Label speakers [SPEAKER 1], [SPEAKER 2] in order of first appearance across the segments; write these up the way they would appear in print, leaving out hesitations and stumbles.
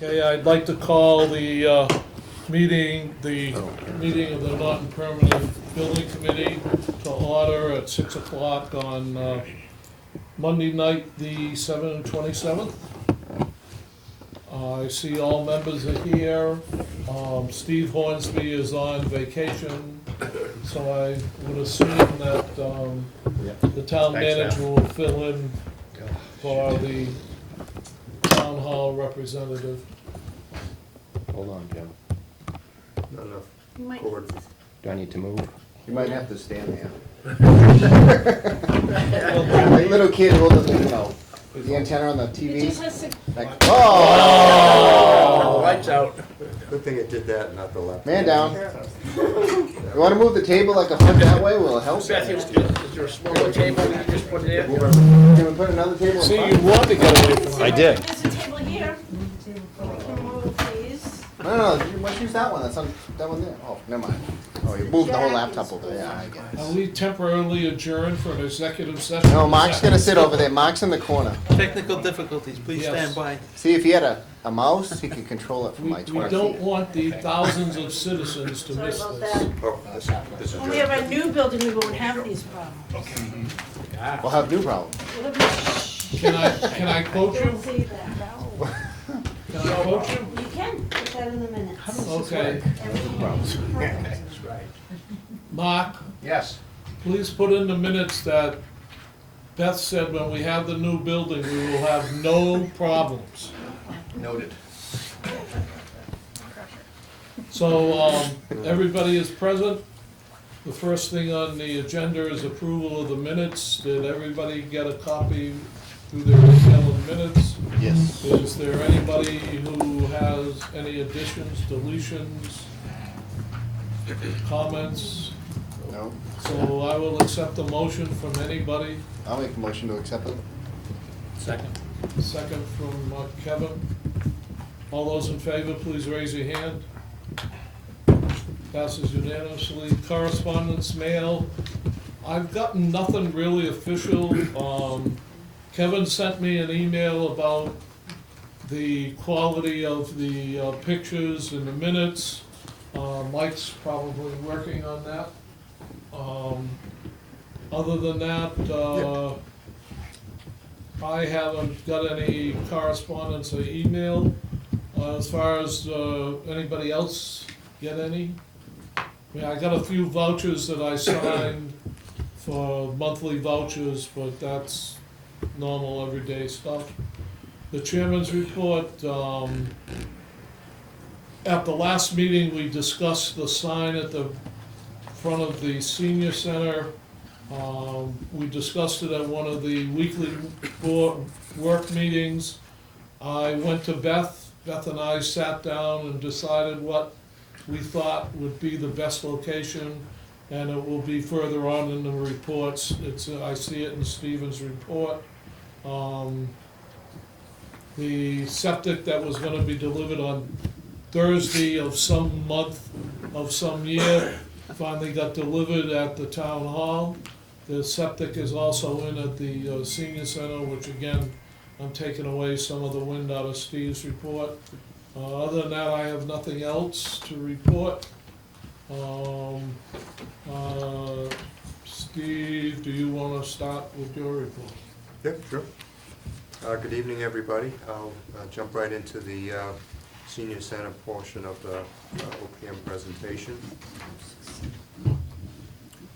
[SPEAKER 1] Okay, I'd like to call the meeting of the Norton Permanent Building Committee to order at 6 o'clock on Monday night, the 27th. I see all members are here. Steve Hornsby is on vacation, so I would assume that the town manager will fill in for the town hall representative.
[SPEAKER 2] Hold on, Jim.
[SPEAKER 3] Not enough
[SPEAKER 4] You might,
[SPEAKER 3] cords.
[SPEAKER 2] Do I need to move?
[SPEAKER 5] You might have to stand there. Like little kid holding the antenna on the
[SPEAKER 4] it
[SPEAKER 5] TV.
[SPEAKER 4] just has to,
[SPEAKER 5] Like, oh!
[SPEAKER 6] Lights out.
[SPEAKER 3] Good thing it did that, not the left.
[SPEAKER 5] Man down. You want to move the table like a foot that way? Will it help?
[SPEAKER 6] Beth, is there a smaller table you can just put it in?
[SPEAKER 5] Can we put another table in
[SPEAKER 1] See,
[SPEAKER 5] front?
[SPEAKER 1] you want to get away from
[SPEAKER 2] I did.
[SPEAKER 4] there's a table here. Move, please.
[SPEAKER 5] No, let's use that one. That's on that one there. Oh, never mind. Oh, you moved the whole laptop over there. Yeah, I
[SPEAKER 1] Are
[SPEAKER 5] guess.
[SPEAKER 1] we temporarily adjourned for an executive session?
[SPEAKER 5] No, Mark's gonna sit over there. Mark's in the corner.
[SPEAKER 6] Technical difficulties, please
[SPEAKER 1] Yes.
[SPEAKER 6] stand by.
[SPEAKER 5] See, if he had a mouse, he could control it from
[SPEAKER 1] We
[SPEAKER 5] like 20
[SPEAKER 1] don't
[SPEAKER 5] feet.
[SPEAKER 1] want the thousands of citizens to
[SPEAKER 4] Sorry
[SPEAKER 1] miss
[SPEAKER 4] about
[SPEAKER 1] this.
[SPEAKER 4] that.
[SPEAKER 3] Oh, this is
[SPEAKER 4] When we have a new building, we won't have these problems.
[SPEAKER 5] We'll have new problems.
[SPEAKER 4] It'll be,
[SPEAKER 1] Can I quote
[SPEAKER 4] don't
[SPEAKER 1] you?
[SPEAKER 4] say that, no.
[SPEAKER 1] Can I quote you?
[SPEAKER 4] You can, put that in the minutes.
[SPEAKER 1] Okay.
[SPEAKER 4] Perfect.
[SPEAKER 1] Mark,
[SPEAKER 2] Yes.
[SPEAKER 1] please put in the minutes that Beth said when we have the new building, we will have no problems.
[SPEAKER 2] Noted.
[SPEAKER 1] So, everybody is present. The first thing on the agenda is approval of the minutes. Did everybody get a copy through their email of minutes?
[SPEAKER 5] Yes.
[SPEAKER 1] Is there anybody who has any additions, deletions, comments?
[SPEAKER 5] No.
[SPEAKER 1] So I will accept a motion from anybody.
[SPEAKER 5] I'll make a motion to accept it.
[SPEAKER 6] Second.
[SPEAKER 1] Second from Kevin. All those in favor, please raise your hand. Passes unanimously. Correspondence, mail. I've gotten nothing really official. Kevin sent me an email about the quality of the pictures and the minutes. Mike's probably working on that. Other than that, I haven't got any correspondence or email. As far as anybody else get any? I mean, I got a few vouchers that I signed for monthly vouchers, but that's normal everyday stuff. The chairman's report, at the last meeting, we discussed the sign at the front of the senior center. We discussed it at one of the weekly work meetings. I went to Beth and I sat down and decided what we thought would be the best location, and it will be further on in the reports. I see it in Stephen's report. The septic that was gonna be delivered on Thursday of some month of some year finally got delivered at the town hall. The septic is also in at the senior center, which again, I'm taking away some of the wind out of Steve's report. Other than that, I have nothing else to report. Steve, do you wanna start with your report?
[SPEAKER 3] Yeah, sure. Good evening, everybody. I'll jump right into the senior center portion of the OPM presentation.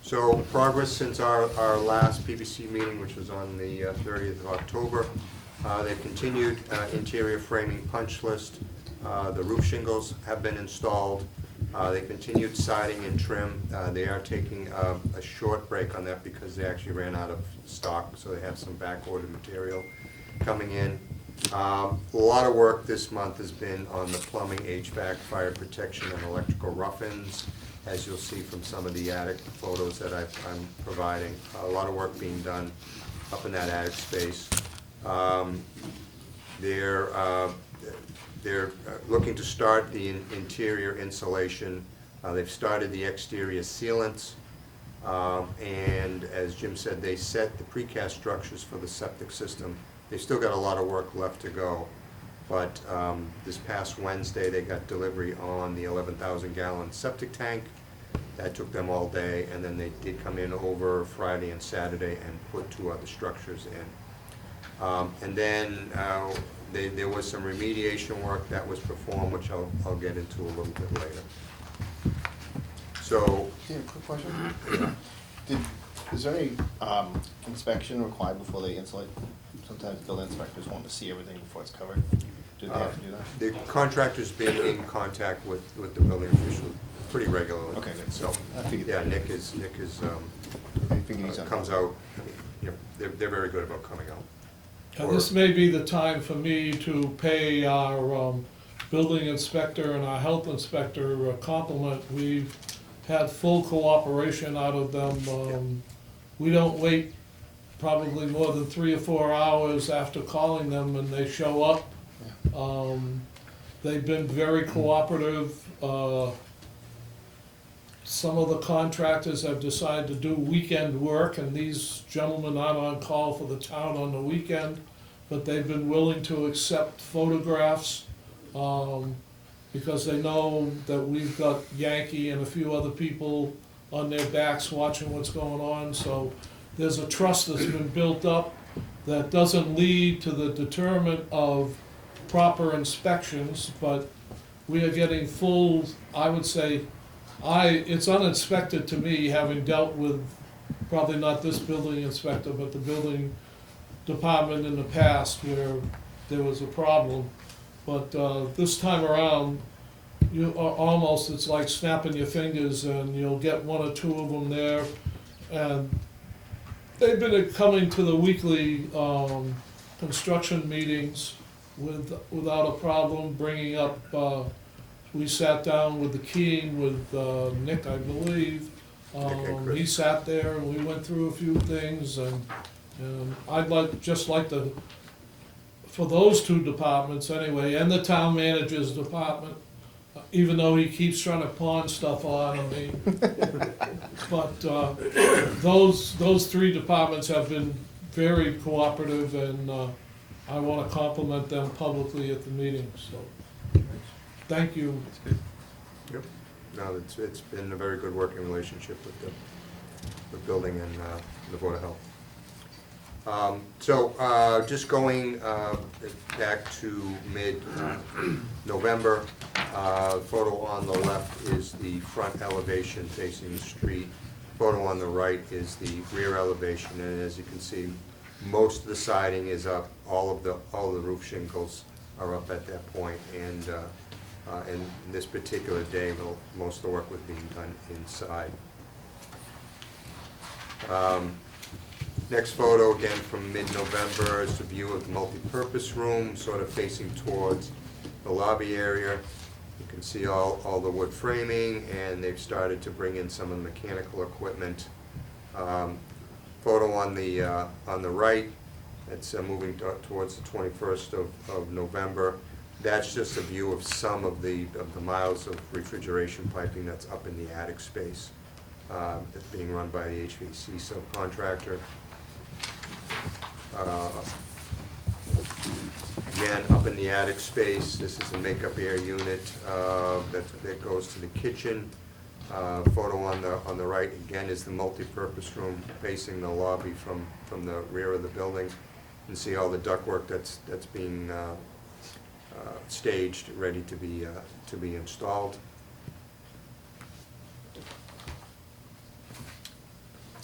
[SPEAKER 3] So progress since our last PBC meeting, which was on the 30th of October. They've continued interior framing punch list. The roof shingles have been installed. They continued siding and trim. They are taking a short break on that because they actually ran out of stock, so they have some back-ordered material coming in. A lot of work this month has been on the plumbing, HVAC, fire protection, and electrical rough-ins, as you'll see from some of the attic photos that I'm providing. A lot of work being done up in that attic space. They're looking to start the interior insulation. They've started the exterior sealants. And as Jim said, they set the precast structures for the septic system. They've still got a lot of work left to go. But this past Wednesday, they got delivery on the 11,000-gallon septic tank. That took them all day, and then they did come in over Friday and Saturday and put 2 other structures in. And then there was some remediation work that was performed, which I'll get into a little bit later. So,
[SPEAKER 5] Yeah, quick question. Is there any inspection required before they insulate? Sometimes building inspectors want to see everything before it's covered. Do they have to do that?
[SPEAKER 3] the contractor's been in contact with the building official pretty regularly.
[SPEAKER 5] Okay, good.
[SPEAKER 3] So,
[SPEAKER 5] I figured.
[SPEAKER 3] yeah, Nick is,
[SPEAKER 5] I figured he's on.
[SPEAKER 3] comes out, you know, they're very good about coming out.
[SPEAKER 1] And this may be the time for me to pay our building inspector and our health inspector a compliment. We've had full cooperation out of them. We don't wait probably more than 3 or 4 hours after calling them, and they show up. They've been very cooperative. Some of the contractors have decided to do weekend work, and these gentlemen aren't on call for the town on the weekend, but they've been willing to accept photographs, because they know that we've got Yankee and a few other people on their backs watching what's going on, so there's a trust that's been built up that doesn't lead to the deterrent of proper inspections, but we are getting full, I would say, it's uninspected to me, having dealt with, probably not this building inspector, but the building department in the past where there was a problem. But this time around, you are almost, it's like snapping your fingers, and you'll get 1 or 2 of them there. And they've been coming to the weekly construction meetings without a problem, bringing up, we sat down with the keying with Nick, I believe.
[SPEAKER 3] and Chris.
[SPEAKER 1] He sat there and we went through a few things, and I'd just like to, for those 2 departments anyway, and the town manager's department, even though he keeps trying to pawn stuff on me. But those 3 departments have been very cooperative, and I want to compliment them publicly at the meeting, so. Thank you.
[SPEAKER 3] Yep. No, it's been a very good working relationship with the building and the Board of Health. So, just going back to mid-November, photo on the left is the front elevation facing the street. Photo on the right is the rear elevation, and as you can see, most of the siding is up, all the roof shingles are up at that point, and this particular day, most of the work was being done inside. Next photo, again from mid-November, is a view of the multi-purpose room, sort of facing towards the lobby area. You can see all the wood framing, and they've started to bring in some of the mechanical equipment. Photo on the right, that's moving towards the 21st of November. That's just a view of some of the miles of refrigeration piping that's up in the attic space. That's being run by the HVAC subcontractor. Again, up in the attic space, this is a makeup air unit that goes to the kitchen. Photo on the right, again, is the multi-purpose room facing the lobby from the rear of the building. You can see all the ductwork that's being staged, ready to be installed.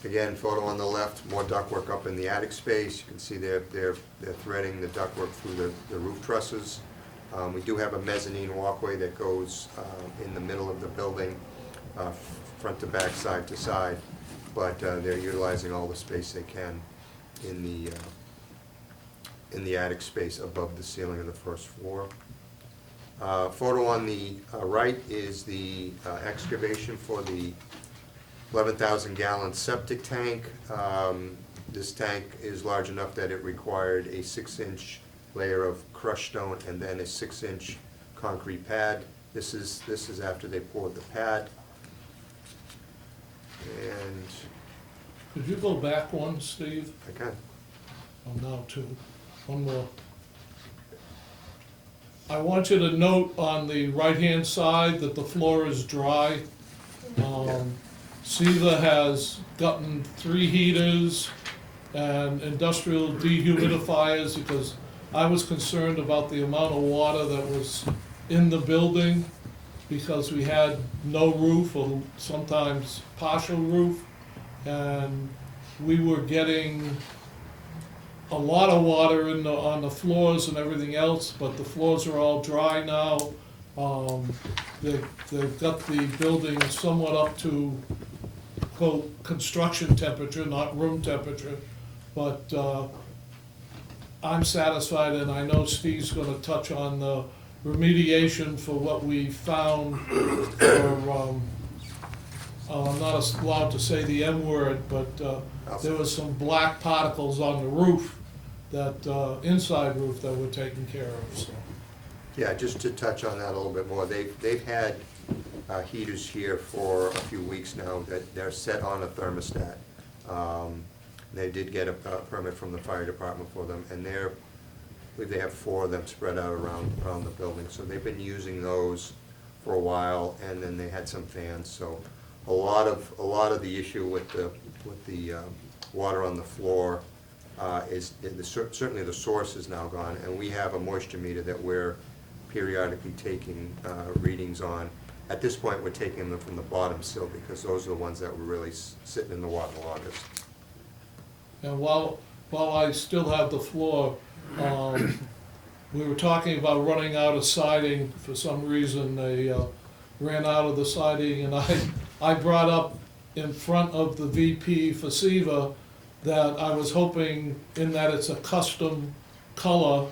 [SPEAKER 3] Again, photo on the left, more ductwork up in the attic space. You can see they're threading the ductwork through the roof trusses. We do have a mezzanine walkway that goes in the middle of the building, front to back, side to side, but they're utilizing all the space they can in the attic space above the ceiling of the first floor. Photo on the right is the excavation for the 11,000-gallon septic tank. This tank is large enough that it required a 6-inch layer of crushed stone and then a 6-inch concrete pad. This is after they poured the pad. And
[SPEAKER 1] Could you go back one, Steve?
[SPEAKER 3] I can.
[SPEAKER 1] Oh, now 2. One more. I want you to note on the right-hand side that the floor is dry. SEVA has gotten 3 heaters and industrial dehumidifiers because I was concerned about the amount of water that was in the building because we had no roof or sometimes partial roof. And we were getting a lot of water on the floors and everything else, but the floors are all dry now. They've got the building somewhat up to, quote, construction temperature, not room temperature. But I'm satisfied, and I know Steve's gonna touch on the remediation for what we found for, I'm not allowed to say the M word, but there was some black particles on the roof, that inside roof that we're taking care of, so.
[SPEAKER 3] Yeah, just to touch on that a little bit more, they've had heaters here for a few weeks now that they're set on a thermostat. They did get a permit from the fire department for them, and I believe they have 4 of them spread out around the building. So they've been using those for a while, and then they had some fans. So a lot of the issue with the water on the floor is certainly the source is now gone, and we have a moisture meter that we're periodically taking readings on. At this point, we're taking them from the bottom sill because those are the ones that were really sitting in the water longest.
[SPEAKER 1] And while I still have the floor, we were talking about running out of siding. For some reason, they ran out of the siding, and I brought up in front of the VP for SEVA that I was hoping, in that it's a custom color,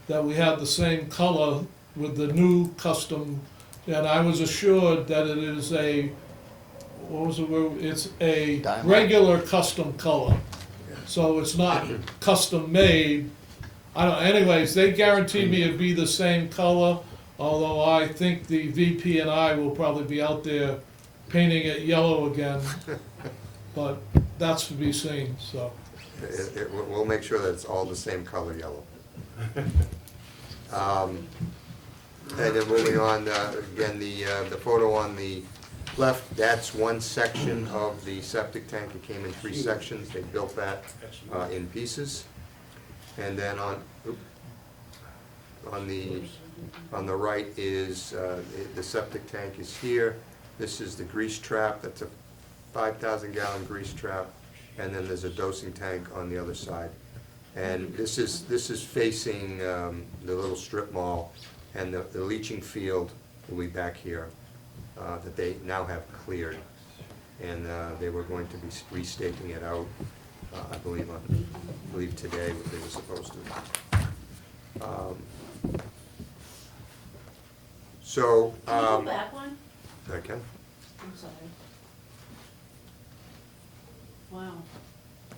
[SPEAKER 1] that we had the same color with the new custom, and I was assured that it is a, what was the word? It's a
[SPEAKER 5] Diamond.
[SPEAKER 1] regular custom color. So it's not custom made. Anyways, they guaranteed me it'd be the same color, although I think the VP and I will probably be out there painting it yellow again. But that's to be seen, so.
[SPEAKER 3] We'll make sure that it's all the same color yellow. And then moving on, again, the photo on the left, that's one section of the septic tank. It came in 3 sections. They built that in pieces. And then on the right is, the septic tank is here. This is the grease trap. That's a 5,000-gallon grease trap. And then there's a dosing tank on the other side. And this is facing the little strip mall, and the leaching field will be back here, that they now have cleared. And they were going to be restaking it out, I believe today, what they were supposed to. So,
[SPEAKER 4] Can you go back one?
[SPEAKER 3] okay.
[SPEAKER 4] I'm sorry. Wow.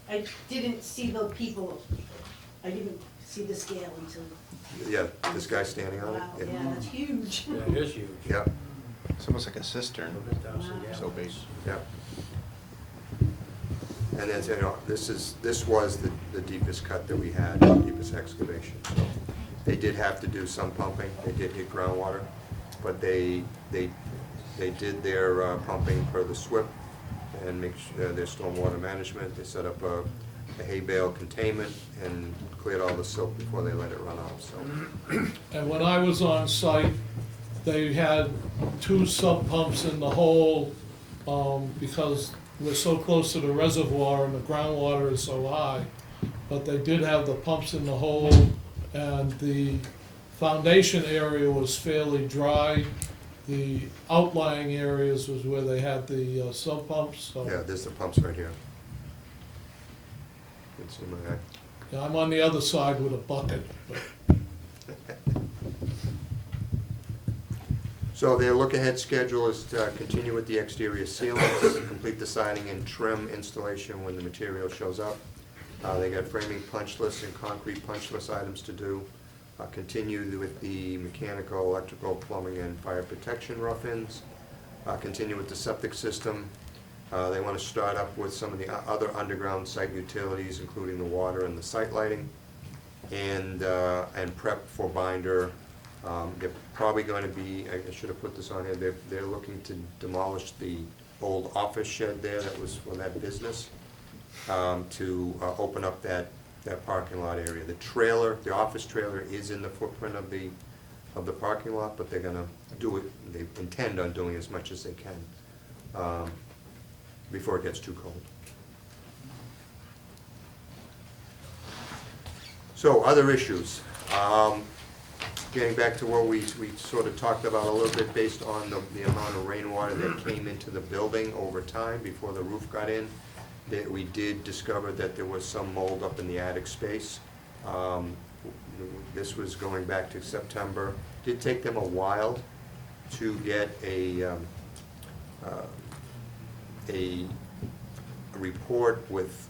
[SPEAKER 4] I didn't see the people, I didn't see the scale until,
[SPEAKER 3] Yeah, this guy standing on it?
[SPEAKER 4] wow, yeah, that's huge.
[SPEAKER 6] Yeah, it is huge.
[SPEAKER 3] Yeah,
[SPEAKER 5] It's almost like a cistern, so big.
[SPEAKER 3] yeah. And then, you know, this was the deepest cut that we had, the deepest excavation. So they did have to do some pumping, they did hit groundwater, but they did their pumping per the SWIP and make their stormwater management. They set up a hay bale containment and cleared all the silt before they let it run off, so.
[SPEAKER 1] And when I was on site, they had 2 sump pumps in the hole, because we're so close to the reservoir and the groundwater is so high. But they did have the pumps in the hole, and the foundation area was fairly dry. The outlying areas was where they had the sump pumps, so.
[SPEAKER 3] Yeah, there's the pumps right here. You can see my eye.
[SPEAKER 1] Yeah, I'm on the other side with a bucket, but.
[SPEAKER 3] So their look-ahead schedule is to continue with the exterior sealants, complete the siding and trim installation when the material shows up. They got framing punch lists and concrete punch list items to do. Continue with the mechanical, electrical, plumbing, and fire protection rough-ins. Continue with the septic system. They want to start up with some of the other underground site utilities, including the water and the site lighting, and prep for binder They're probably gonna be, I should have put this on here, they're looking to demolish the old office shed there that was for that business, to open up that parking lot area. The trailer, the office trailer is in the footprint of the parking lot, but they're gonna do it, they intend on doing as much as they can, before it gets too cold. So, other issues. Getting back to what we sort of talked about a little bit based on the amount of rainwater that came into the building over time before the roof got in, that we did discover that there was some mold up in the attic space. This was going back to September. Did take them a while to get a report with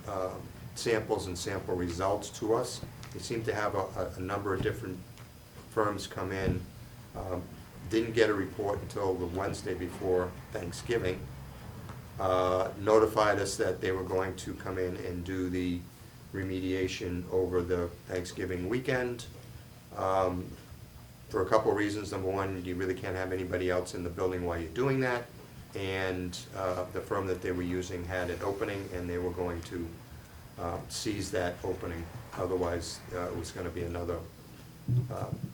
[SPEAKER 3] samples and sample results to us. They seem to have a number of different firms come in. Didn't get a report until the Wednesday before Thanksgiving. Notified us that they were going to come in and do the remediation over the Thanksgiving weekend. For a couple of reasons. Number one, you really can't have anybody else in the building while you're doing that. And the firm that they were using had an opening, and they were going to seize that opening. Otherwise, it was gonna be another,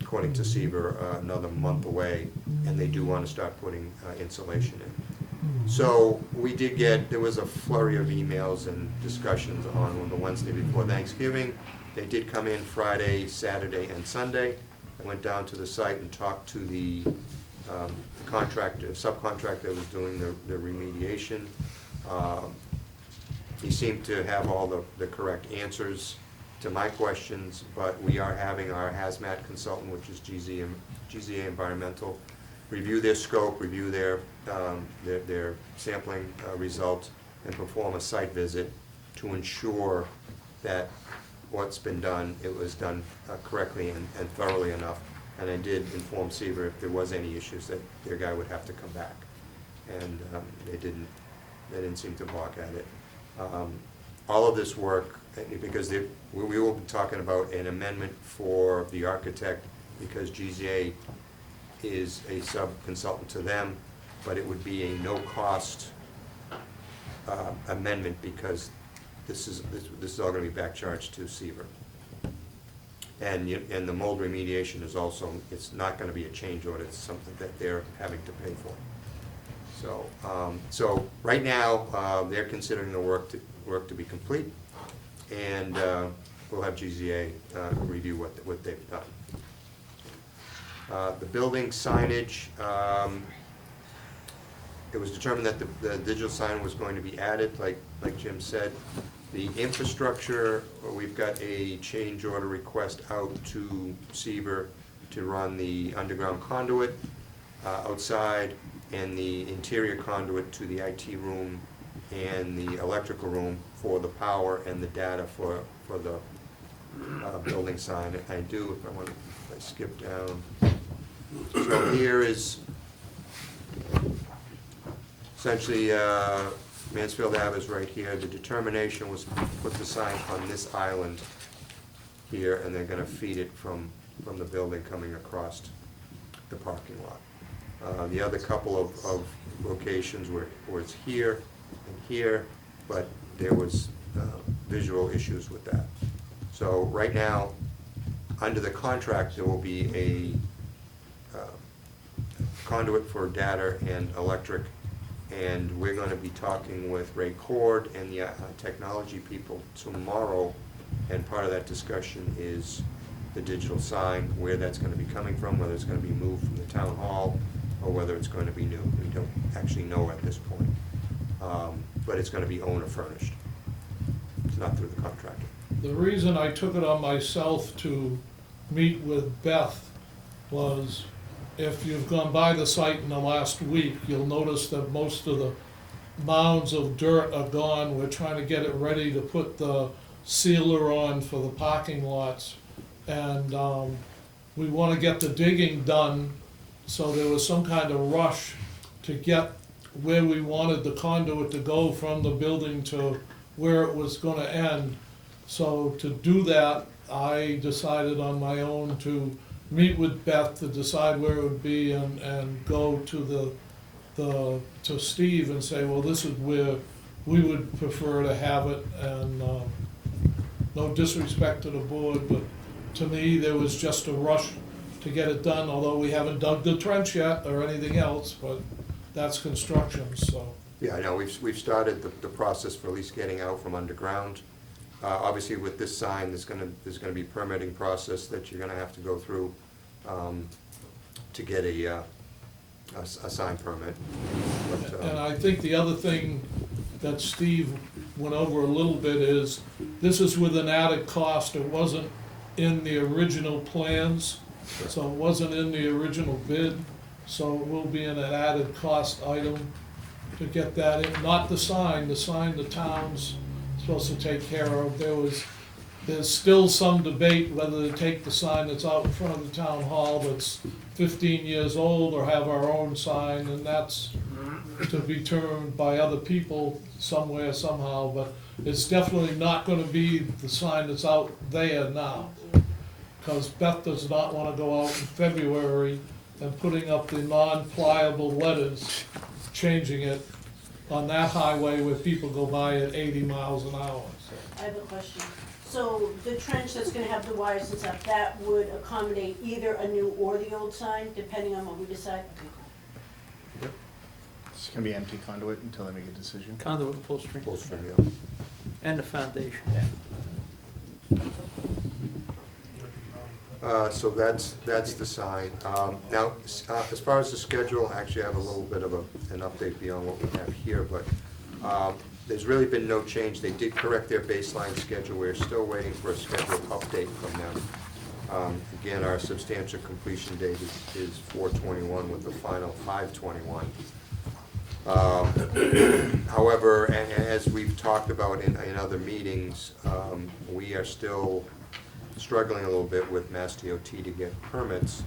[SPEAKER 3] according to Seaver, another month away, and they do wanna start putting insulation in. So we did get, there was a flurry of emails and discussions on the Wednesday before Thanksgiving. They did come in Friday, Saturday, and Sunday. I went down to the site and talked to the subcontractor that was doing the remediation. He seemed to have all the correct answers to my questions, but we are having our hazmat consultant, which is GZA Environmental, review their scope, review their sampling results, and perform a site visit to ensure that what's been done, it was done correctly and thoroughly enough. And I did inform Seaver if there was any issues that their guy would have to come back. And they didn't seem to balk at it. All of this work, because we will be talking about an amendment for the architect, because GZA is a sub-consultant to them, but it would be a no-cost amendment, because this is all gonna be back charged to Seaver. And the mold remediation is also, it's not gonna be a change order, it's something that they're having to pay for. So right now, they're considering the work to be complete, and we'll have GZA review what they've done. The building signage, it was determined that the digital sign was going to be added, like Jim said. The infrastructure, we've got a change order request out to Seaver to run the underground conduit outside, and the interior conduit to the IT room and the electrical room for the power and the data for the building sign. I do, if I skip down. So here is essentially Mansfield Ave is right here. The determination was to put the sign on this island here, and they're gonna feed it from the building coming across the parking lot. The other couple of locations were it's here and here, but there was visual issues with that. So right now, under the contract, there will be a conduit for data and electric, and we're going to be talking with Ray Cord and the technology people tomorrow, and part of that discussion is the digital sign, where that's going to be coming from, whether it's going to be moved from the town hall or whether it's going to be new. We don't actually know at this point, but it's going to be owner furnished. It's not through the contractor.
[SPEAKER 1] The reason I took it on myself to meet with Beth was, if you've gone by the site in the last week, you'll notice that most of the mounds of dirt are gone. We're trying to get it ready to put the sealer on for the parking lots. And we want to get the digging done, so there was some kind of rush to get where we wanted the conduit to go from the building to where it was going to end. So to do that, I decided on my own to meet with Beth to decide where it would be and go to to Steve and say, well, this is where we would prefer to have it, and, no disrespect to the board, but to me, there was just a rush to get it done, although we haven't dug the trench yet or anything else, but that's construction, so.
[SPEAKER 3] Yeah, I know, we've started the process for at least getting out from underground. Obviously, with this sign, there's gonna be permitting process that you're gonna have to go through to get a sign permit. But,
[SPEAKER 1] And I think the other thing that Steve went over a little bit is, this is with an added cost, it wasn't in the original plans, so it wasn't in the original bid, so it will be an added cost item to get that in, not the sign the town's supposed to take care of. There's still some debate whether to take the sign that's out in front of the town hall that's 15 years old or have our own sign, and that's to be determined by other people somewhere, somehow, but it's definitely not gonna be the sign that's out there now. Because Beth does not wanna go out in February and putting up the non-pliable letters, changing it on that highway where people go by at 80 miles an hour, so.
[SPEAKER 4] I have a question. So the trench that's gonna have the wires and stuff, that would accommodate either a new or the old sign, depending on what we decide?
[SPEAKER 5] It's gonna be empty conduit until they make a decision.
[SPEAKER 6] Conduit and pull string.
[SPEAKER 3] full string, yeah.
[SPEAKER 6] And the foundation.
[SPEAKER 3] So that's the sign. Now, as far as the schedule, actually I have a little bit of an update beyond what we have here, but there's really been no change. They did correct their baseline schedule. We're still waiting for a schedule update from them. Again, our substantial completion date is 4/21 with the final 5/21. However, as we've talked about in other meetings, we are still struggling a little bit with Mass DOT to get permits,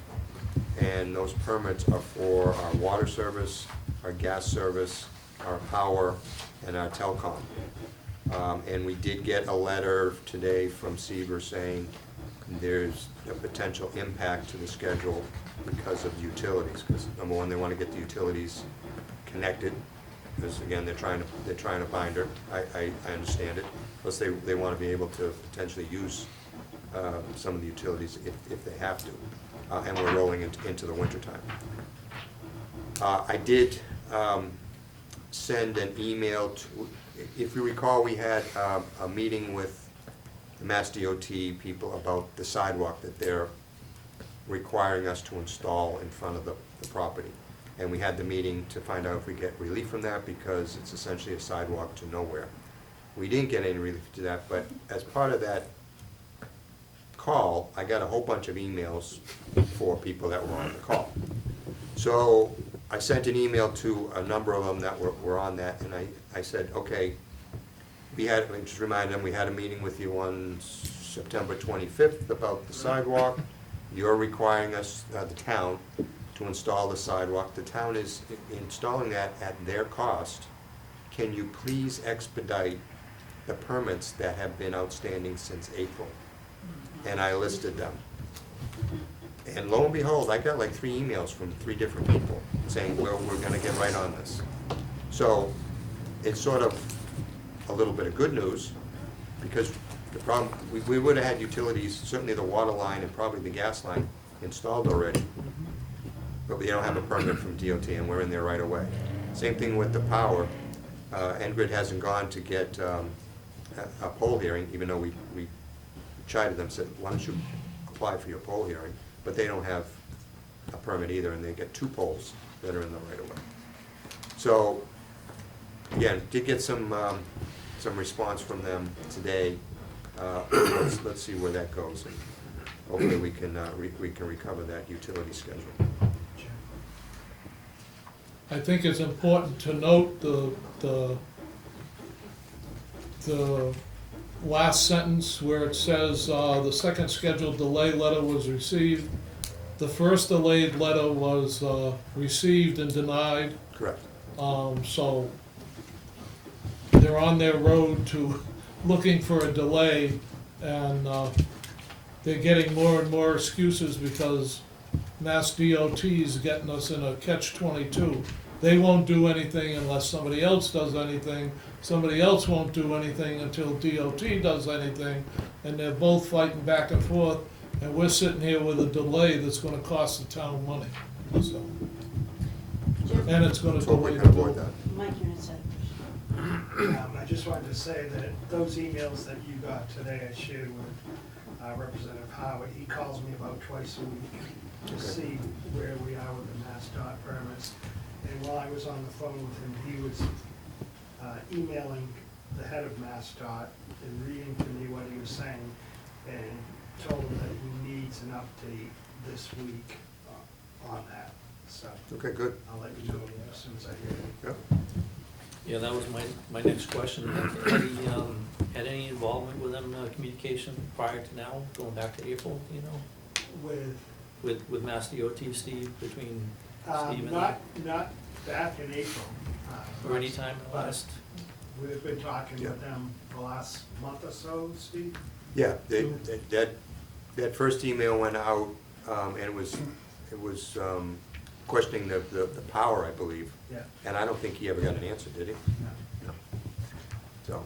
[SPEAKER 3] and those permits are for our water service, our gas service, our power, and our telecom. And we did get a letter today from Seaver saying there's a potential impact to the schedule because of utilities, because number one, they want to get the utilities connected, because again, they're trying to bind her. I understand it. Plus, they want to be able to potentially use some of the utilities if they have to, and we're rolling into the wintertime. I did send an email to, if you recall, we had a meeting with the Mass DOT people about the sidewalk that they're requiring us to install in front of the property. And we had the meeting to find out if we get relief from that, because it's essentially a sidewalk to nowhere. We didn't get any relief to that, but as part of that call, I got a whole bunch of emails for people that were on the call. So I sent an email to a number of them that were on that, and I said, okay, just remind them, we had a meeting with you on September 25th about the sidewalk. You're requiring us, the town, to install the sidewalk. The town is installing that at their cost. Can you please expedite the permits that have been outstanding since April? And I listed them. And lo and behold, I got like 3 emails from 3 different people saying, well, we're gonna get right on this. So it's sort of a little bit of good news, because the problem, we would have had utilities, certainly the water line and probably the gas line installed already. But we don't have a permit from DOT, and we're in there right away. Same thing with the power. Engrid hasn't gone to get a poll hearing, even though we chided them, said, why don't you apply for your poll hearing? But they don't have a permit either, and they get 2 polls that are in the right of way. So, again, did get some response from them today. Let's see where that goes, and hopefully we can recover that utility schedule.
[SPEAKER 1] I think it's important to note the last sentence where it says, the second scheduled delay letter was received. The first delayed letter was received and denied,
[SPEAKER 3] Correct.
[SPEAKER 1] so they're on their road to looking for a delay, and they're getting more and more excuses because Mass DOT is getting us in a catch-22. They won't do anything unless somebody else does anything. Somebody else won't do anything until DOT does anything, and they're both fighting back and forth, and we're sitting here with a delay that's gonna cost the town money, so.
[SPEAKER 4] Jim,
[SPEAKER 1] And it's gonna
[SPEAKER 3] So we
[SPEAKER 1] delay
[SPEAKER 3] can
[SPEAKER 1] the
[SPEAKER 3] avoid
[SPEAKER 1] vote.
[SPEAKER 3] that.
[SPEAKER 4] Mike, you had said.
[SPEAKER 7] I just wanted to say that those emails that you got today, I shared with Representative Howard. He calls me about twice a week to
[SPEAKER 3] Okay.
[SPEAKER 7] see where we are with the Mass dot permits. And while I was on the phone with him, he was emailing the head of Mass dot and reading to me what he was saying, and told him that he needs an update this week on that. So
[SPEAKER 3] Okay, good.
[SPEAKER 7] I'll let you know as soon as I hear it.
[SPEAKER 3] Yep.
[SPEAKER 6] Yeah, that was my next question. Had any involvement with them, communication prior to now, going back to April, you know, with Mass DOT, Steve, between Steve and
[SPEAKER 7] Not back in April.
[SPEAKER 6] or any time in the last?
[SPEAKER 7] We've been talking
[SPEAKER 3] Yeah.
[SPEAKER 7] with them the last month or so, Steve.
[SPEAKER 3] Yeah, that first email went out, and it was questioning the power, I believe.
[SPEAKER 7] Yeah.
[SPEAKER 3] And I don't think he ever got an answer, did he?
[SPEAKER 7] No.
[SPEAKER 3] No.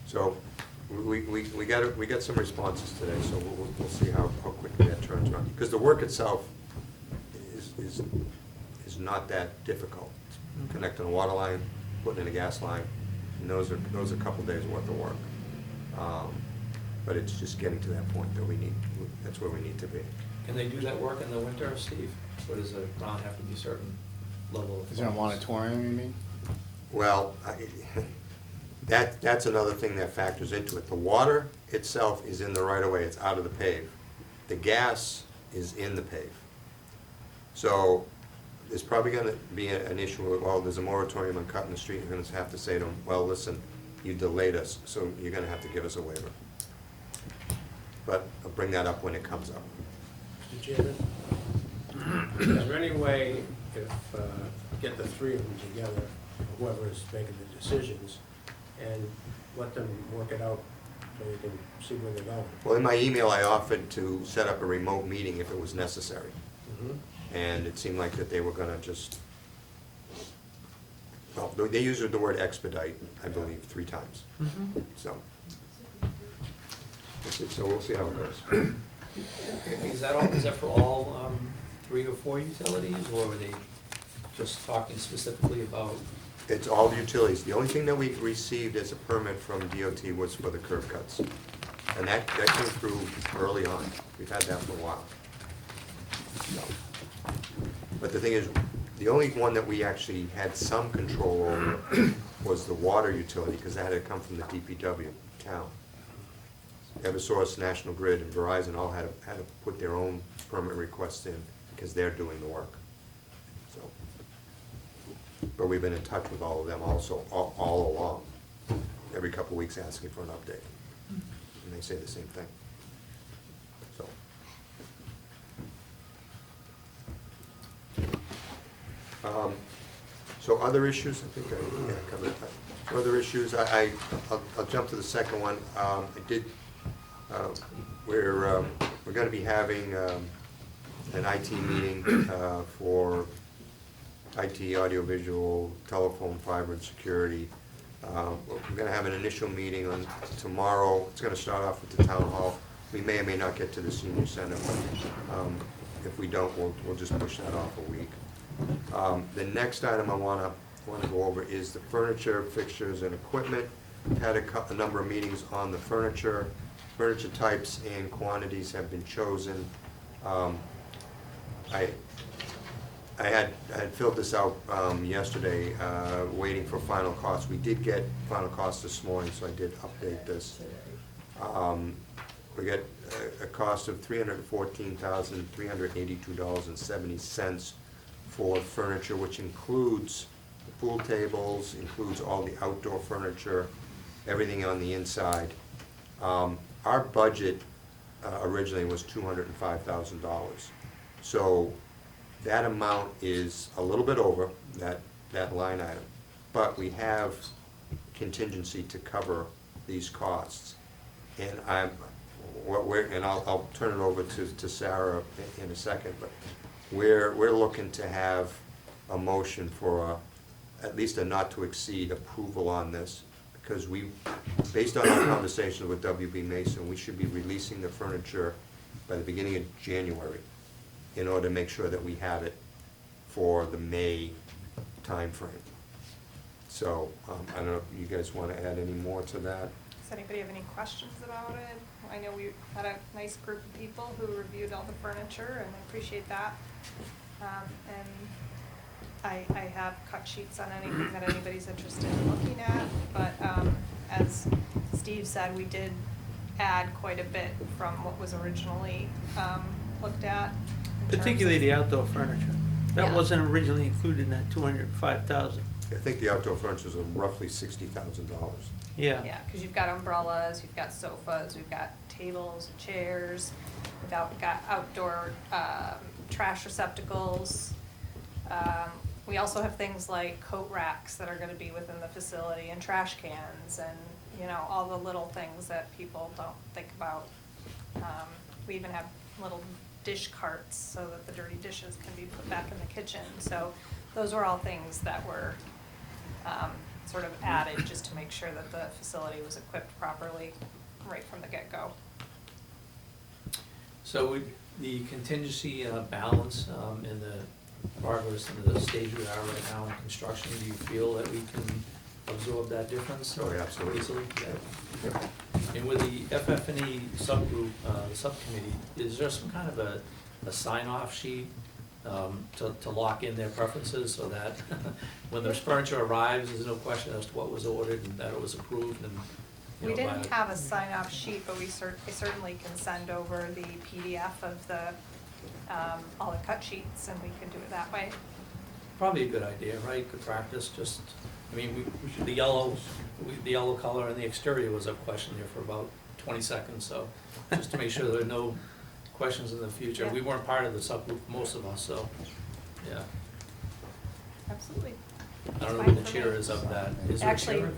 [SPEAKER 3] So, we got some responses today, so we'll see how quickly that turns around. Because the work itself is not that difficult. Connecting a water line, putting in a gas line, and those are a couple days worth of work. But it's just getting to that point that that's where we need to be.
[SPEAKER 6] Can they do that work in the winter, Steve? Or does the ground have to be a certain level of?
[SPEAKER 5] Is there a moratorium, you mean?
[SPEAKER 3] Well, that's another thing that factors into it. The water itself is in the right of way, it's out of the pave. The gas is in the pave. So there's probably gonna be an issue with, well, there's a moratorium on cutting the street, you're gonna have to say to them, well, listen, you delayed us, so you're gonna have to give us a waiver. But I'll bring that up when it comes up.
[SPEAKER 8] Mr. Chairman, is there any way, if, get the three of them together, whoever is making the decisions, and let them work it out so you can see where they're going?
[SPEAKER 3] Well, in my email, I offered to set up a remote meeting if it was necessary.
[SPEAKER 8] Mhm.
[SPEAKER 3] And it seemed like that they were gonna just, well, they used the word expedite, I believe, 3 times. So, we'll see how it goes.
[SPEAKER 6] Is that for all 3 or 4 utilities, or were they just talking specifically about?
[SPEAKER 3] It's all the utilities. The only thing that we received as a permit from DOT was for the curb cuts. And that came through early on. We've had that for a while. So, but the thing is, the only one that we actually had some control over was the water utility, because that had to come from the DPW town. Eversource, National Grid, and Verizon all had to put their own permit requests in, because they're doing the work. So, but we've been in touch with all of them also, all along, every couple of weeks asking for an update. And they say the same thing. So. So other issues, I think I covered that. Other issues, I'll jump to the second one. We're gonna be having an IT meeting for IT, audiovisual, telephone, fiber, and security. We're gonna have an initial meeting on tomorrow. It's gonna start off with the town hall. We may or may not get to the senior center, but if we don't, we'll just push that off a week. The next item I wanna go over is the furniture, fixtures, and equipment. Had a number of meetings on the furniture. Furniture types and quantities have been chosen. I had filled this out yesterday, waiting for final costs. We did get final costs this morning, so I did update this. We get a cost of $314,382.70 for furniture, which includes the pool tables, includes all the outdoor furniture, everything on the inside. Our budget originally was $205,000. So that amount is a little bit over that line item, but we have contingency to cover these costs. And I'll turn it over to Sarah in a second, but we're looking to have a motion for at least a not to exceed approval on this, because based on our conversation with WB Mason, we should be releasing the furniture by the beginning of January in order to make sure that we have it for the May timeframe. So, I don't know if you guys want to add any more to that?
[SPEAKER 9] Does anybody have any questions about it? I know we had a nice group of people who reviewed all the furniture, and I appreciate that. And I have cut sheets on anything that anybody's interested in looking at, but as Steve said, we did add quite a bit from what was originally looked at. in terms
[SPEAKER 6] Particularly
[SPEAKER 9] of-
[SPEAKER 6] the outdoor furniture. That
[SPEAKER 9] Yeah.
[SPEAKER 6] wasn't originally included in that 205,000.
[SPEAKER 3] I think the outdoor furniture is roughly $60,000.
[SPEAKER 6] Yeah.
[SPEAKER 9] Yeah, because you've got umbrellas, you've got sofas, we've got tables, chairs, we've got outdoor trash receptacles. We also have things like coat racks that are gonna be within the facility, and trash cans, and, you know, all the little things that people don't think about. We even have little dish carts so that the dirty dishes can be put back in the kitchen. So those were all things that were sort of added just to make sure that the facility was equipped properly right from the get-go.
[SPEAKER 6] So the contingency balance and the progress and the stage we are right now in construction, do you feel that we can absorb that difference?
[SPEAKER 3] Oh, yeah, absolutely.
[SPEAKER 6] Easily? Yeah. And with the FF&E subgroup, the subcommittee, is there some kind of a sign-off sheet to lock in their preferences so that when the furniture arrives, there's no question as to what was ordered and that it was approved and, you
[SPEAKER 9] We
[SPEAKER 6] know, by
[SPEAKER 9] didn't have a sign-off sheet, but I certainly can send over the PDF of the, all the cut sheets, and we can do it that way.
[SPEAKER 6] Probably a good idea, right? Good practice, just, I mean, the yellow color and the exterior was a question here for about 20 seconds, so just to make sure there are no questions in the future.
[SPEAKER 9] Yeah.
[SPEAKER 6] We weren't part of the subgroup, most of us, so, yeah.
[SPEAKER 9] Absolutely.
[SPEAKER 6] I don't know
[SPEAKER 9] Fine
[SPEAKER 6] who the
[SPEAKER 9] for
[SPEAKER 6] chair
[SPEAKER 9] me.
[SPEAKER 6] is of that. Is there a
[SPEAKER 9] Actually,
[SPEAKER 6] chair?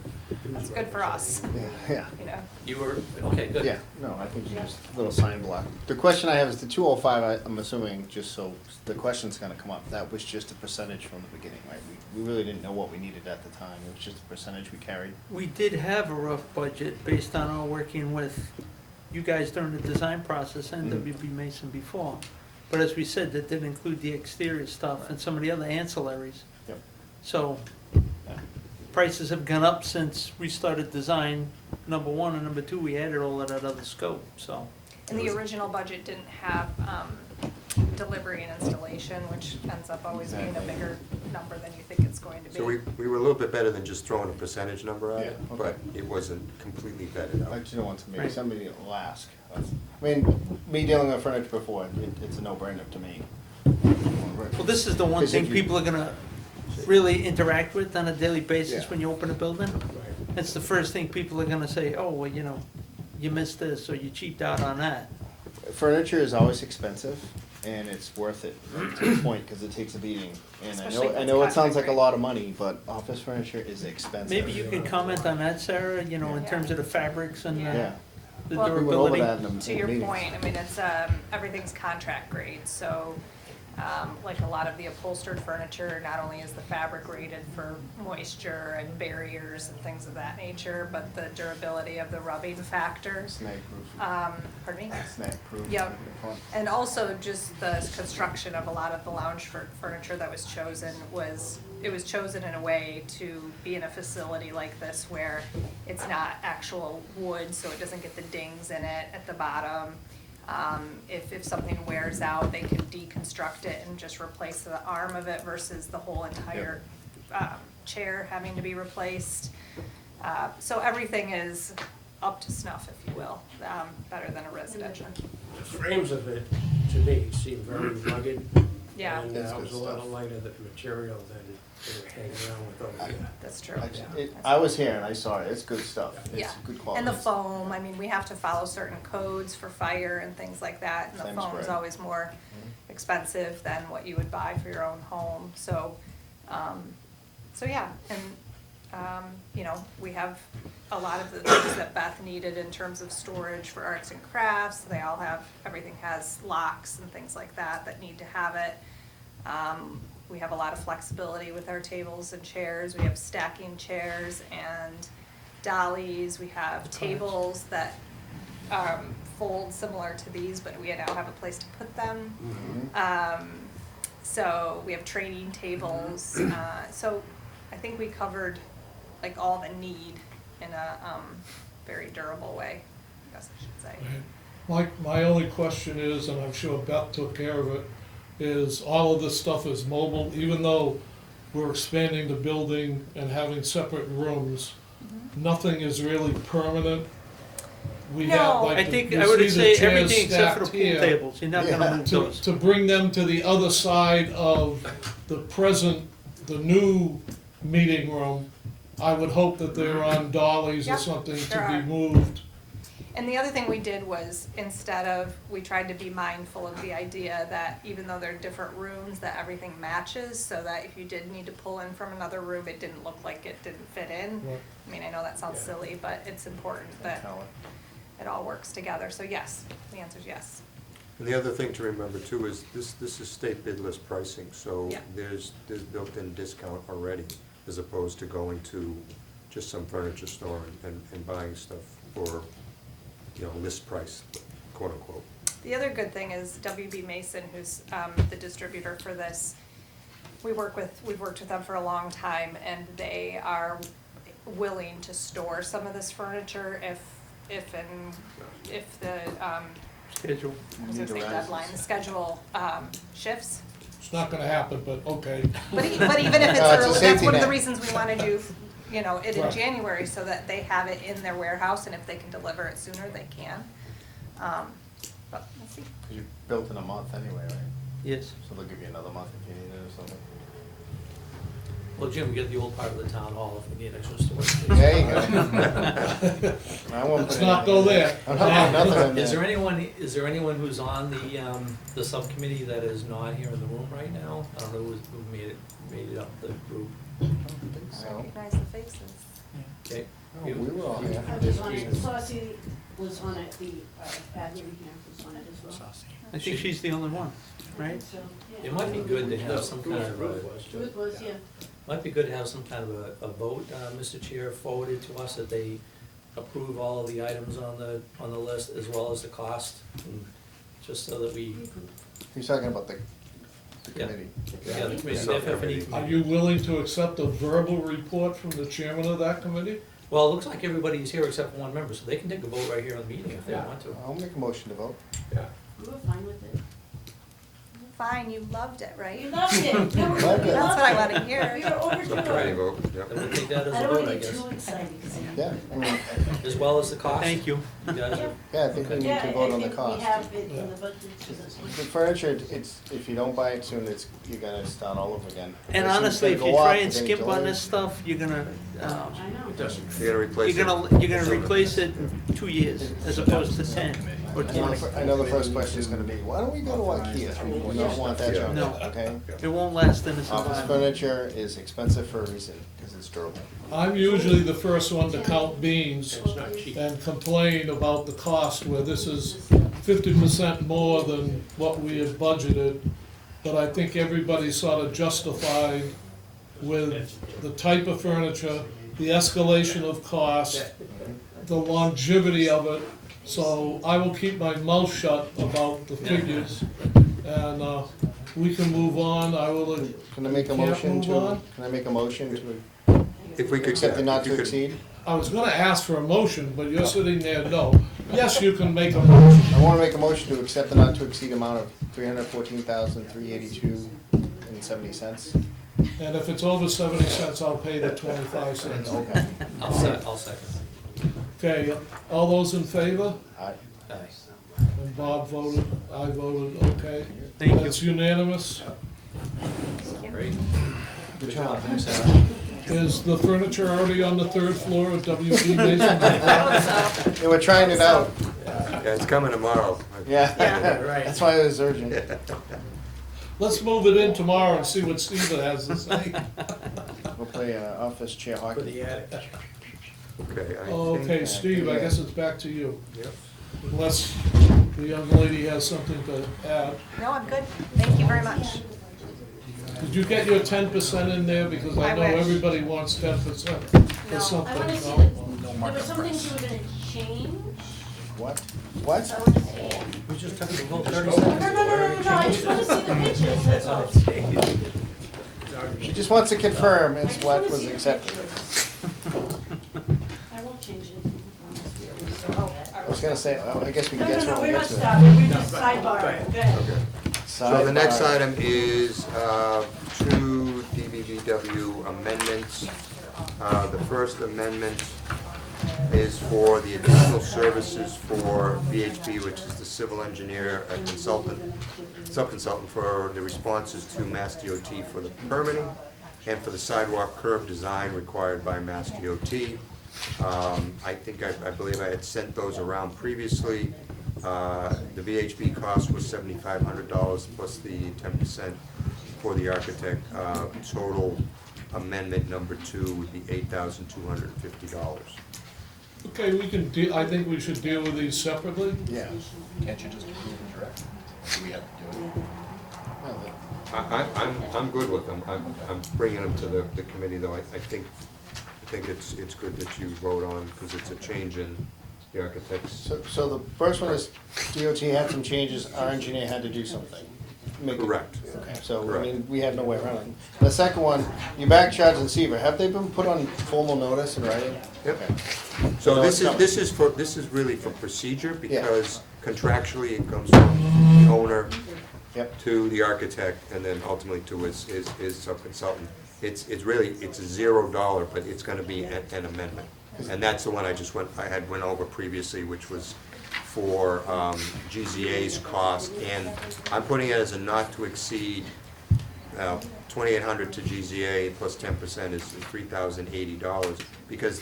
[SPEAKER 9] that's good for us,
[SPEAKER 5] Yeah.
[SPEAKER 9] you know.
[SPEAKER 6] You were, okay, good.
[SPEAKER 5] Yeah, no, I think you just, a little sign block. The question I have is the 205, I'm assuming, just so, the question's gonna come up, that was just a percentage from the beginning, right? We really didn't know what we needed at the time, it was just a percentage we carried.
[SPEAKER 10] We did have a rough budget based on our working with you guys during the design process and WB Mason before. But as we said, that didn't include the exterior stuff and some of the other ancillaries.
[SPEAKER 5] Yep.
[SPEAKER 10] So
[SPEAKER 5] Yeah.
[SPEAKER 10] prices have gone up since we started design, number one, and number two, we added all of that other scope, so.
[SPEAKER 9] And the original budget didn't have delivery and installation, which ends up always being a
[SPEAKER 5] Exactly.
[SPEAKER 9] bigger number than you think it's going to be.
[SPEAKER 3] So we were a little bit better than just throwing a percentage number at it,
[SPEAKER 5] Yeah, okay.
[SPEAKER 3] but it wasn't completely vetted
[SPEAKER 5] I
[SPEAKER 3] out.
[SPEAKER 5] just don't want to, maybe
[SPEAKER 10] Right.
[SPEAKER 5] somebody will ask. I mean, me dealing with furniture before, it's a no-brainer to me.
[SPEAKER 10] Well, this is the one
[SPEAKER 5] Because
[SPEAKER 10] thing
[SPEAKER 5] if you-
[SPEAKER 10] people are gonna really interact with on a daily basis
[SPEAKER 5] Yeah.
[SPEAKER 10] when you open a building.
[SPEAKER 8] Right.
[SPEAKER 10] It's the first thing people are gonna say, oh, well, you know, you missed this, or you cheaped out on that.
[SPEAKER 5] Furniture is always expensive, and it's worth it, to a point, because it takes a beating. And
[SPEAKER 9] Especially if
[SPEAKER 5] I
[SPEAKER 9] it's
[SPEAKER 5] know it sounds like a
[SPEAKER 9] concrete.
[SPEAKER 5] lot of money, but office furniture is expensive.
[SPEAKER 10] Maybe you can comment on that, Sarah, you know, in
[SPEAKER 9] Yeah.
[SPEAKER 10] terms of the fabrics and
[SPEAKER 5] Yeah.
[SPEAKER 10] the
[SPEAKER 9] Well,
[SPEAKER 5] We went over
[SPEAKER 10] durability.
[SPEAKER 5] that in the
[SPEAKER 9] To your
[SPEAKER 5] meetings.
[SPEAKER 9] point, I mean, it's, everything's contract grade, so, like a lot of the upholstered furniture, not only is the fabric rated for moisture and barriers and things of that nature, but the durability of the rubbing factor.
[SPEAKER 5] Snag proof.
[SPEAKER 9] Pardon me?
[SPEAKER 5] Snag proof.
[SPEAKER 9] Yep. And also just the construction of a lot of the lounge furniture that was chosen it was chosen in a way to be in a facility like this where it's not actual wood, so it doesn't get the dings in it at the bottom. If something wears out, they can deconstruct it and just replace the arm of it versus the whole entire chair having to be replaced. So everything is up to snuff, if you will, better than a residential.
[SPEAKER 8] The frames of it, to me, seem very rugged.
[SPEAKER 9] Yeah.
[SPEAKER 8] And
[SPEAKER 5] That's
[SPEAKER 8] it was
[SPEAKER 5] good
[SPEAKER 8] a lot
[SPEAKER 5] stuff.
[SPEAKER 8] lighter material than they were hanging around with over here.
[SPEAKER 9] That's true.
[SPEAKER 5] I was here and I saw it, it's good stuff,
[SPEAKER 9] Yeah,
[SPEAKER 5] it's good quality.
[SPEAKER 9] and the foam, I mean, we have to follow certain codes for fire and things like that, and the
[SPEAKER 5] Same
[SPEAKER 9] foam is
[SPEAKER 5] spread.
[SPEAKER 9] always more expensive than what you would buy for your own home, so, yeah, and, you know, we have a lot of the things that Beth needed in terms of storage for arts and crafts. They all have, everything has locks and things like that that need to have it. We have a lot of flexibility with our tables and chairs. We have stacking chairs and dollies. We have tables that fold similar to these, but we now have a place to put them. So we have training tables. So I think we covered like all the need in a very durable way, I guess I should say.
[SPEAKER 1] My only question is, and I'm sure Beth took care of it, is all of this stuff is mobile, even though we're expanding the building and having separate rooms, nothing is really permanent. We have
[SPEAKER 9] No.
[SPEAKER 1] like
[SPEAKER 10] I
[SPEAKER 1] the-
[SPEAKER 10] think,
[SPEAKER 1] you
[SPEAKER 10] I would
[SPEAKER 1] see the
[SPEAKER 10] say
[SPEAKER 1] chairs
[SPEAKER 10] everything except for the
[SPEAKER 1] stacked
[SPEAKER 10] pool
[SPEAKER 1] here.
[SPEAKER 10] tables, you're not gonna move
[SPEAKER 1] To,
[SPEAKER 10] those.
[SPEAKER 1] to bring them to the other side of the present, the new meeting room, I would hope that they're on dollies or
[SPEAKER 9] Yep,
[SPEAKER 1] something
[SPEAKER 9] there
[SPEAKER 1] to be
[SPEAKER 9] are.
[SPEAKER 1] moved.
[SPEAKER 9] And the other thing we did was, instead of, we tried to be mindful of the idea that even though they're different rooms, that everything matches, so that if you did need to pull in from another room, it didn't look like it didn't fit in.
[SPEAKER 1] Right.
[SPEAKER 9] I mean, I know that sounds silly, but it's important that it all works together, so yes, the answer is yes.
[SPEAKER 3] And the other thing to remember too is this is state bid list pricing, so
[SPEAKER 9] Yeah.
[SPEAKER 3] there's built-in discount already, as opposed to going to just some furniture store and buying stuff for, you know, list price, quote unquote.
[SPEAKER 9] The other good thing is WB Mason, who's the distributor for this, we've worked with them for a long time, and they are willing to store some of this furniture if the,
[SPEAKER 10] Schedule.
[SPEAKER 9] I was gonna say deadline, the schedule shifts.
[SPEAKER 1] It's not gonna happen, but okay.
[SPEAKER 9] But even if it's
[SPEAKER 5] No, it's a
[SPEAKER 9] early, that's
[SPEAKER 5] safety
[SPEAKER 9] one of the
[SPEAKER 5] net.
[SPEAKER 9] reasons we wanna do, you know, it in
[SPEAKER 1] Right.
[SPEAKER 9] January, so that they have it in their warehouse, and if they can deliver it sooner, they can. But we'll see.
[SPEAKER 5] You built in a month anyway, right?
[SPEAKER 10] Yes.
[SPEAKER 5] So they'll give you another month if you need it or something.
[SPEAKER 6] Well, Jim, we get the old part of the town hall if we need extra storage.
[SPEAKER 5] There you go. I won't
[SPEAKER 1] Let's
[SPEAKER 5] put
[SPEAKER 1] not go
[SPEAKER 5] anything in
[SPEAKER 1] there.
[SPEAKER 5] I'm not putting nothing in
[SPEAKER 6] Is there
[SPEAKER 5] there.
[SPEAKER 6] anyone who's on the subcommittee that is not here in the room right now? I don't know who made it up, the group.
[SPEAKER 5] So,
[SPEAKER 9] Recognize the faces.
[SPEAKER 6] Okay.
[SPEAKER 5] no, we were all here.
[SPEAKER 4] I was on it, Saucy was on it, the admin here was on it as well.
[SPEAKER 10] I think she's the only one, right?
[SPEAKER 4] So, yeah.
[SPEAKER 6] It might be good to have some kind of a,
[SPEAKER 4] Ruth was, yeah.
[SPEAKER 6] might be good to have some kind of a vote, Mr. Chair, forwarded to us that they approve all of the items on the list as well as the cost, and just so that we,
[SPEAKER 5] He's talking about the
[SPEAKER 6] Yeah.
[SPEAKER 5] committee.
[SPEAKER 6] yeah, the committee, the
[SPEAKER 3] Subcommittee.
[SPEAKER 6] FF&E
[SPEAKER 1] Are
[SPEAKER 6] committee.
[SPEAKER 1] you willing to accept a verbal report from the chairman of that committee?
[SPEAKER 6] Well, it looks like everybody's here except for one member, so they can take a vote right here in the meeting if they want to.
[SPEAKER 5] I'll make a motion to vote.
[SPEAKER 4] We were fine with it.
[SPEAKER 9] Fine, you loved it,
[SPEAKER 4] You
[SPEAKER 9] right?
[SPEAKER 4] loved it. No, we
[SPEAKER 5] Loved it.
[SPEAKER 4] loved
[SPEAKER 9] That's what I
[SPEAKER 4] it.
[SPEAKER 9] wanna hear.
[SPEAKER 4] We were overjoyed.
[SPEAKER 3] Subcommittee vote, yep.
[SPEAKER 6] Then we'll take that as
[SPEAKER 4] I
[SPEAKER 6] a
[SPEAKER 4] don't
[SPEAKER 6] vote,
[SPEAKER 4] wanna
[SPEAKER 6] I
[SPEAKER 4] get
[SPEAKER 6] guess,
[SPEAKER 4] too excited, 'cause
[SPEAKER 5] Yeah, I mean,
[SPEAKER 6] as well as the cost.
[SPEAKER 10] Thank you.
[SPEAKER 6] You guys are,
[SPEAKER 5] yeah, I think we need
[SPEAKER 4] yeah,
[SPEAKER 5] to
[SPEAKER 4] I
[SPEAKER 5] vote on the
[SPEAKER 4] think
[SPEAKER 5] cost.
[SPEAKER 4] we have it in the budget, so that's fine.
[SPEAKER 5] The furniture, it's, if you don't buy it soon, it's, you're gonna start all over again.
[SPEAKER 10] And
[SPEAKER 5] As soon as
[SPEAKER 10] honestly,
[SPEAKER 5] they
[SPEAKER 10] if
[SPEAKER 5] go
[SPEAKER 10] you
[SPEAKER 5] up,
[SPEAKER 10] try and
[SPEAKER 5] they
[SPEAKER 10] skip on
[SPEAKER 5] delay.
[SPEAKER 10] this stuff, you're gonna,
[SPEAKER 4] I know.
[SPEAKER 8] It doesn't.
[SPEAKER 3] You gotta replace it.
[SPEAKER 10] you're gonna replace it in 2 years as opposed to 10 or
[SPEAKER 5] I know
[SPEAKER 10] 20.
[SPEAKER 5] I know the first question is gonna be, why don't we go to IKEA? We don't want that junk,
[SPEAKER 10] No.
[SPEAKER 5] okay?
[SPEAKER 10] It won't last in its
[SPEAKER 5] Office
[SPEAKER 10] life.
[SPEAKER 5] furniture is expensive for a reason, because it's durable.
[SPEAKER 1] I'm usually the first one to count beans
[SPEAKER 8] It's not cheap.
[SPEAKER 1] and complain about the cost, where this is 50% more than what we had budgeted. But I think everybody's sort of justified with the type of furniture, the escalation of cost, the longevity of it. So I will keep my mouth shut about the figures, and we can move on. I will,
[SPEAKER 5] Can I make a
[SPEAKER 1] Can't
[SPEAKER 5] motion
[SPEAKER 1] move
[SPEAKER 5] to,
[SPEAKER 1] on?
[SPEAKER 5] can I make a motion to
[SPEAKER 3] If we could.
[SPEAKER 5] accept the not
[SPEAKER 3] if you
[SPEAKER 5] to
[SPEAKER 3] could-
[SPEAKER 5] exceed?
[SPEAKER 1] I was gonna ask for a motion, but you're sitting there, no. Yes, you can make a motion.
[SPEAKER 5] I wanna make a motion to accept the not to exceed amount of $314,382.70.
[SPEAKER 1] And if it's over 70 cents, I'll pay the 25 cents.
[SPEAKER 5] Okay.
[SPEAKER 6] I'll second.
[SPEAKER 1] Okay, all those in favor?
[SPEAKER 5] Aye.
[SPEAKER 6] Aye.
[SPEAKER 1] And Bob voted, I voted, okay.
[SPEAKER 10] Thank you.
[SPEAKER 1] That's unanimous.
[SPEAKER 6] Great.
[SPEAKER 5] Good job.
[SPEAKER 6] Thanks, Sarah.
[SPEAKER 1] Is the furniture already on the third floor of WB Mason?
[SPEAKER 5] Yeah, we're trying it out.
[SPEAKER 3] Yeah, it's coming tomorrow.
[SPEAKER 5] Yeah,
[SPEAKER 6] Right.
[SPEAKER 5] that's why it was urgent.
[SPEAKER 1] Let's move it in tomorrow and see what Steve has to say.
[SPEAKER 5] We'll play office chair
[SPEAKER 8] For
[SPEAKER 5] hockey.
[SPEAKER 8] the attic.
[SPEAKER 3] Okay, I think.
[SPEAKER 1] Okay, Steve, I guess it's back to you.
[SPEAKER 3] Yep.
[SPEAKER 1] Unless the young lady has something to add.
[SPEAKER 9] No, I'm good. Thank you very much.
[SPEAKER 1] Did you get your 10% in there? Because I
[SPEAKER 9] I
[SPEAKER 1] know
[SPEAKER 9] wish.
[SPEAKER 1] everybody wants 10%
[SPEAKER 4] No,
[SPEAKER 1] or something,
[SPEAKER 4] I wanna see
[SPEAKER 1] no?
[SPEAKER 4] there were some things you were gonna change.
[SPEAKER 5] What?
[SPEAKER 4] I
[SPEAKER 5] What?
[SPEAKER 4] wanna see it.
[SPEAKER 6] We just took the vote 30
[SPEAKER 4] No,
[SPEAKER 6] seconds.
[SPEAKER 4] no, I just wanna see the pictures, that's all.
[SPEAKER 5] She just wants to confirm
[SPEAKER 4] I
[SPEAKER 5] it's
[SPEAKER 4] just
[SPEAKER 5] what
[SPEAKER 4] wanna
[SPEAKER 5] was
[SPEAKER 4] see the
[SPEAKER 5] accepted.
[SPEAKER 4] pictures. I won't change it.
[SPEAKER 5] I was gonna say, I guess we
[SPEAKER 4] No,
[SPEAKER 5] can
[SPEAKER 4] no,
[SPEAKER 5] get to
[SPEAKER 4] no,
[SPEAKER 5] it.
[SPEAKER 4] we're
[SPEAKER 5] when we
[SPEAKER 4] not
[SPEAKER 5] get to it.
[SPEAKER 4] stopping, we're just sidebarring, go ahead.
[SPEAKER 3] Okay. So the next
[SPEAKER 5] Sidebar.
[SPEAKER 3] item is two DBBW amendments. The first amendment is for the additional services for VHB, which is the civil engineer consultant, sub-consultant for the responses to Mass DOT for the permitting and for the sidewalk curb design required by Mass DOT. I believe I had sent those around previously. The VHB cost was $7,500 plus the 10% for the architect. Total amendment number 2 would be $8,250.
[SPEAKER 1] Okay, we can I think we should deal with these separately.
[SPEAKER 5] Yeah.
[SPEAKER 2] Can't you just approve and direct? Do we have to do it?
[SPEAKER 5] Well,
[SPEAKER 3] I'm good with them. I'm bringing them to the committee, though. I think it's good that you vote on, because it's a change in the architect's.
[SPEAKER 5] So the first one is DOT had some changes, our engineer had to do something. Make it-
[SPEAKER 3] Correct.
[SPEAKER 5] Okay, so, I
[SPEAKER 3] Correct.
[SPEAKER 5] mean, we have no way around it. The second one, your back charge and Seaver, have they been put on formal notice in writing?
[SPEAKER 3] Yep.
[SPEAKER 5] Okay.
[SPEAKER 3] So
[SPEAKER 5] No,
[SPEAKER 3] this
[SPEAKER 5] it's
[SPEAKER 3] is
[SPEAKER 5] coming.
[SPEAKER 3] this is really for procedure,
[SPEAKER 5] Yeah.
[SPEAKER 3] because contractually it comes from the owner
[SPEAKER 5] Yep.
[SPEAKER 3] to the architect, and then ultimately to his sub-consultant. It's really, it's $0, but it's gonna be an amendment. And that's the one I had went over previously, which was for GZA's cost, and I'm putting it as a not to exceed, $2,800 to GZA plus 10% is $3,080, because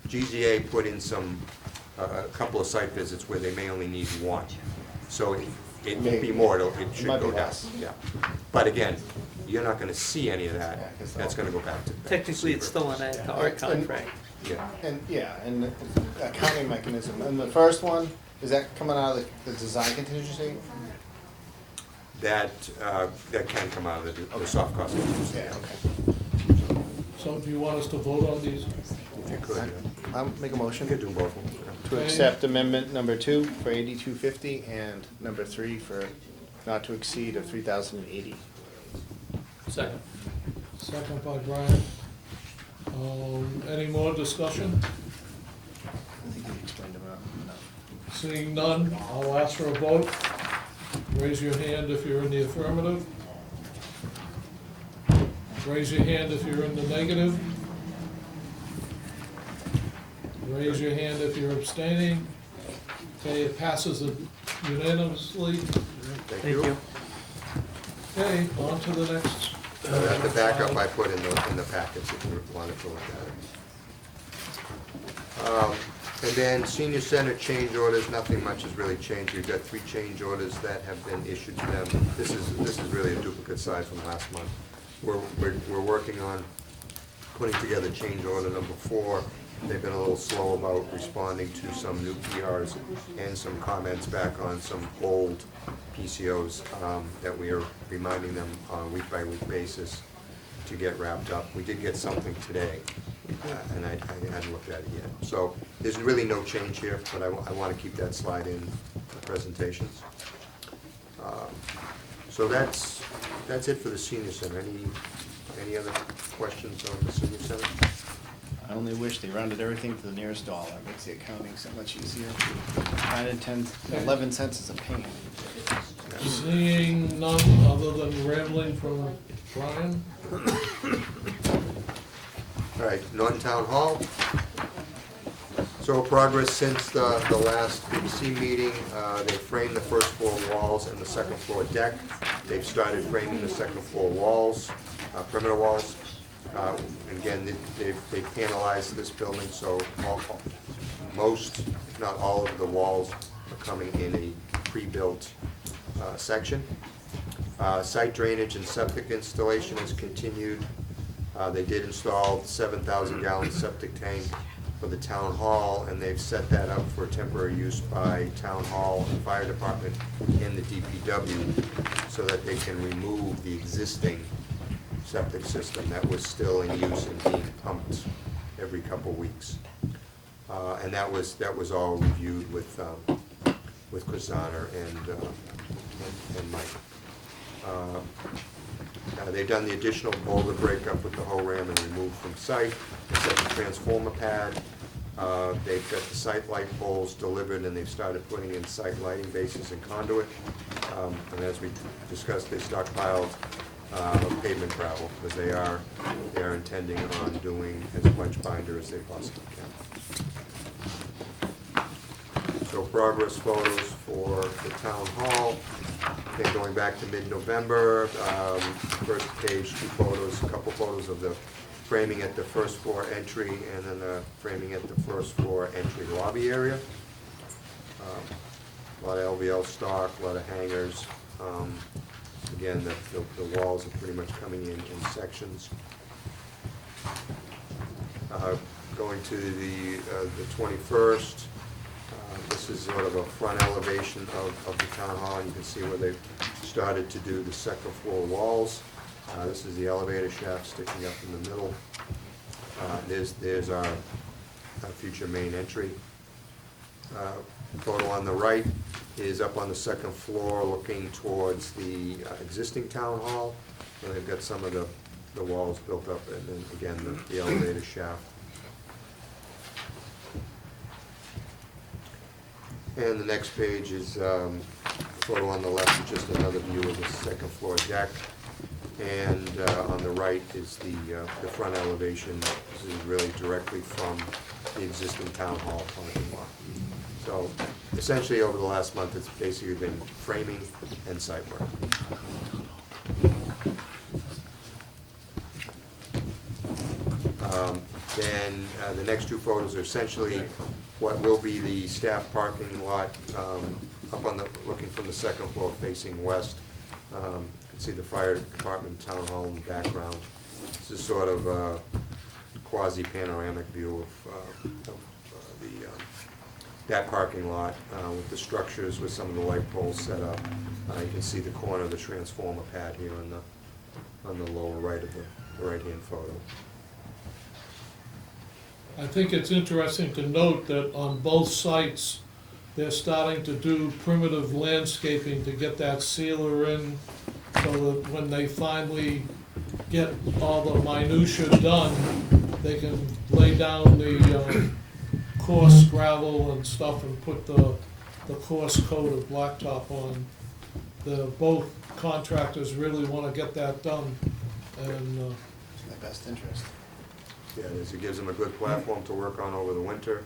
[SPEAKER 3] GZA put in a couple of site visits where they may only need one. So it won't be more, it should
[SPEAKER 5] Might be
[SPEAKER 3] go down,
[SPEAKER 5] less.
[SPEAKER 3] yeah. But again, you're not gonna see any of
[SPEAKER 5] Yeah,
[SPEAKER 3] that,
[SPEAKER 5] 'cause
[SPEAKER 3] that's gonna go back to.
[SPEAKER 10] Technically, it's still an add to our contract.
[SPEAKER 3] Yeah,
[SPEAKER 5] And the accounting mechanism, and the first one, is that coming out of the design contingency?
[SPEAKER 3] that can come out of the soft cost.
[SPEAKER 5] Yeah, okay.
[SPEAKER 1] So do you want us to vote on these?
[SPEAKER 3] If you could,
[SPEAKER 5] I'll make a
[SPEAKER 3] you
[SPEAKER 5] motion
[SPEAKER 3] could do both of them.
[SPEAKER 5] to accept amendment number 2 for 8,250 and number 3 for not to exceed of 3,080.
[SPEAKER 6] Second.
[SPEAKER 1] Second by Brian. Any more discussion?
[SPEAKER 5] I think you explained them enough.
[SPEAKER 1] Seeing none, I'll ask for a vote. Raise your hand if you're in the affirmative. Raise your hand if you're in the negative. Raise your hand if you're abstaining. Okay, it passes unanimously.
[SPEAKER 3] Thank you.
[SPEAKER 1] Okay, on to the next.
[SPEAKER 3] The backup I put in the packets if you wanted to look at it. And then senior center change orders, nothing much has really changed. We've got 3 change orders that have been issued to them. This is really a duplicate size from last month. We're working on putting together change order number 4. They've been a little slow about responding to some new PRs and some comments back on some old PCOs that we are reminding them on a week-by-week basis to get wrapped up. We did get something today, and I hadn't looked at it yet. So there's really no change here, but I want to keep that slide in the presentations. So that's it for the senior center. Any other questions on the senior center?
[SPEAKER 5] I only wish they rounded everything to the nearest dollar. It makes the accounting so much easier. 9 and 10, 11 cents is a pain.
[SPEAKER 1] Seeing none other than rambling from Brian.
[SPEAKER 3] All right, Norton Town Hall. So progress since the last BBC meeting, they framed the first floor walls and the second floor deck. They've started framing the second floor walls, perimeter walls. Again, they've panelized this building, so most, if not all of the walls are coming in a pre-built section. Site drainage and septic installation has continued. They did install 7,000 gallon septic tank for the town hall, and they've set that up for temporary use by town hall and fire department and the DPW, so that they can remove the existing septic system that was still in use and being pumped every couple weeks. And that was all reviewed with Chris Zanner and Mike. They've done the additional boulder breakup with the whole ram and removed from site. They set the transformer pad. They've got the site light poles delivered, and they've started putting in site lighting bases and conduit. And as we discussed, they stockpiled pavement gravel, because they are intending on doing as much binder as they possibly can. So progress photos for the town hall. Okay, going back to mid-November, first page, 2 photos, a couple photos of the framing at the first floor entry, and then the framing at the first floor entry lobby area. A lot of LVL stock, a lot of hangers. Again, the walls are pretty much coming in sections. Going to the 21st, this is sort of a front elevation of the town hall. You can see where they've started to do the second floor walls. This is the elevator shaft sticking up in the middle. There's our future main entry. Photo on the right is up on the second floor looking towards the existing town hall. And they've got some of the walls built up, and then again the elevator shaft. And the next page is photo on the left, just another view of the second floor deck. And on the right is the front elevation. This is really directly from the existing town hall parking lot. So essentially over the last month, it's basically been framing and site work. Then the next 2 photos are essentially what will be the staff parking lot up on the, looking from the second floor facing west. You can see the fire department, town hall in the background. This is sort of a quasi-panoramic view of that parking lot with the structures, with some of the light poles set up. You can see the corner of the transformer pad here on the lower right of the right-hand photo.
[SPEAKER 1] I think it's interesting to note that on both sites, they're starting to do primitive landscaping to get that sealer in, so that when they finally get all the minutia done, they can lay down the coarse gravel and stuff and put the coarse coat of blacktop on. Both contractors really want to get that done, and
[SPEAKER 5] It's in their best interest.
[SPEAKER 3] Yeah, it gives them a good platform to work on over the winter,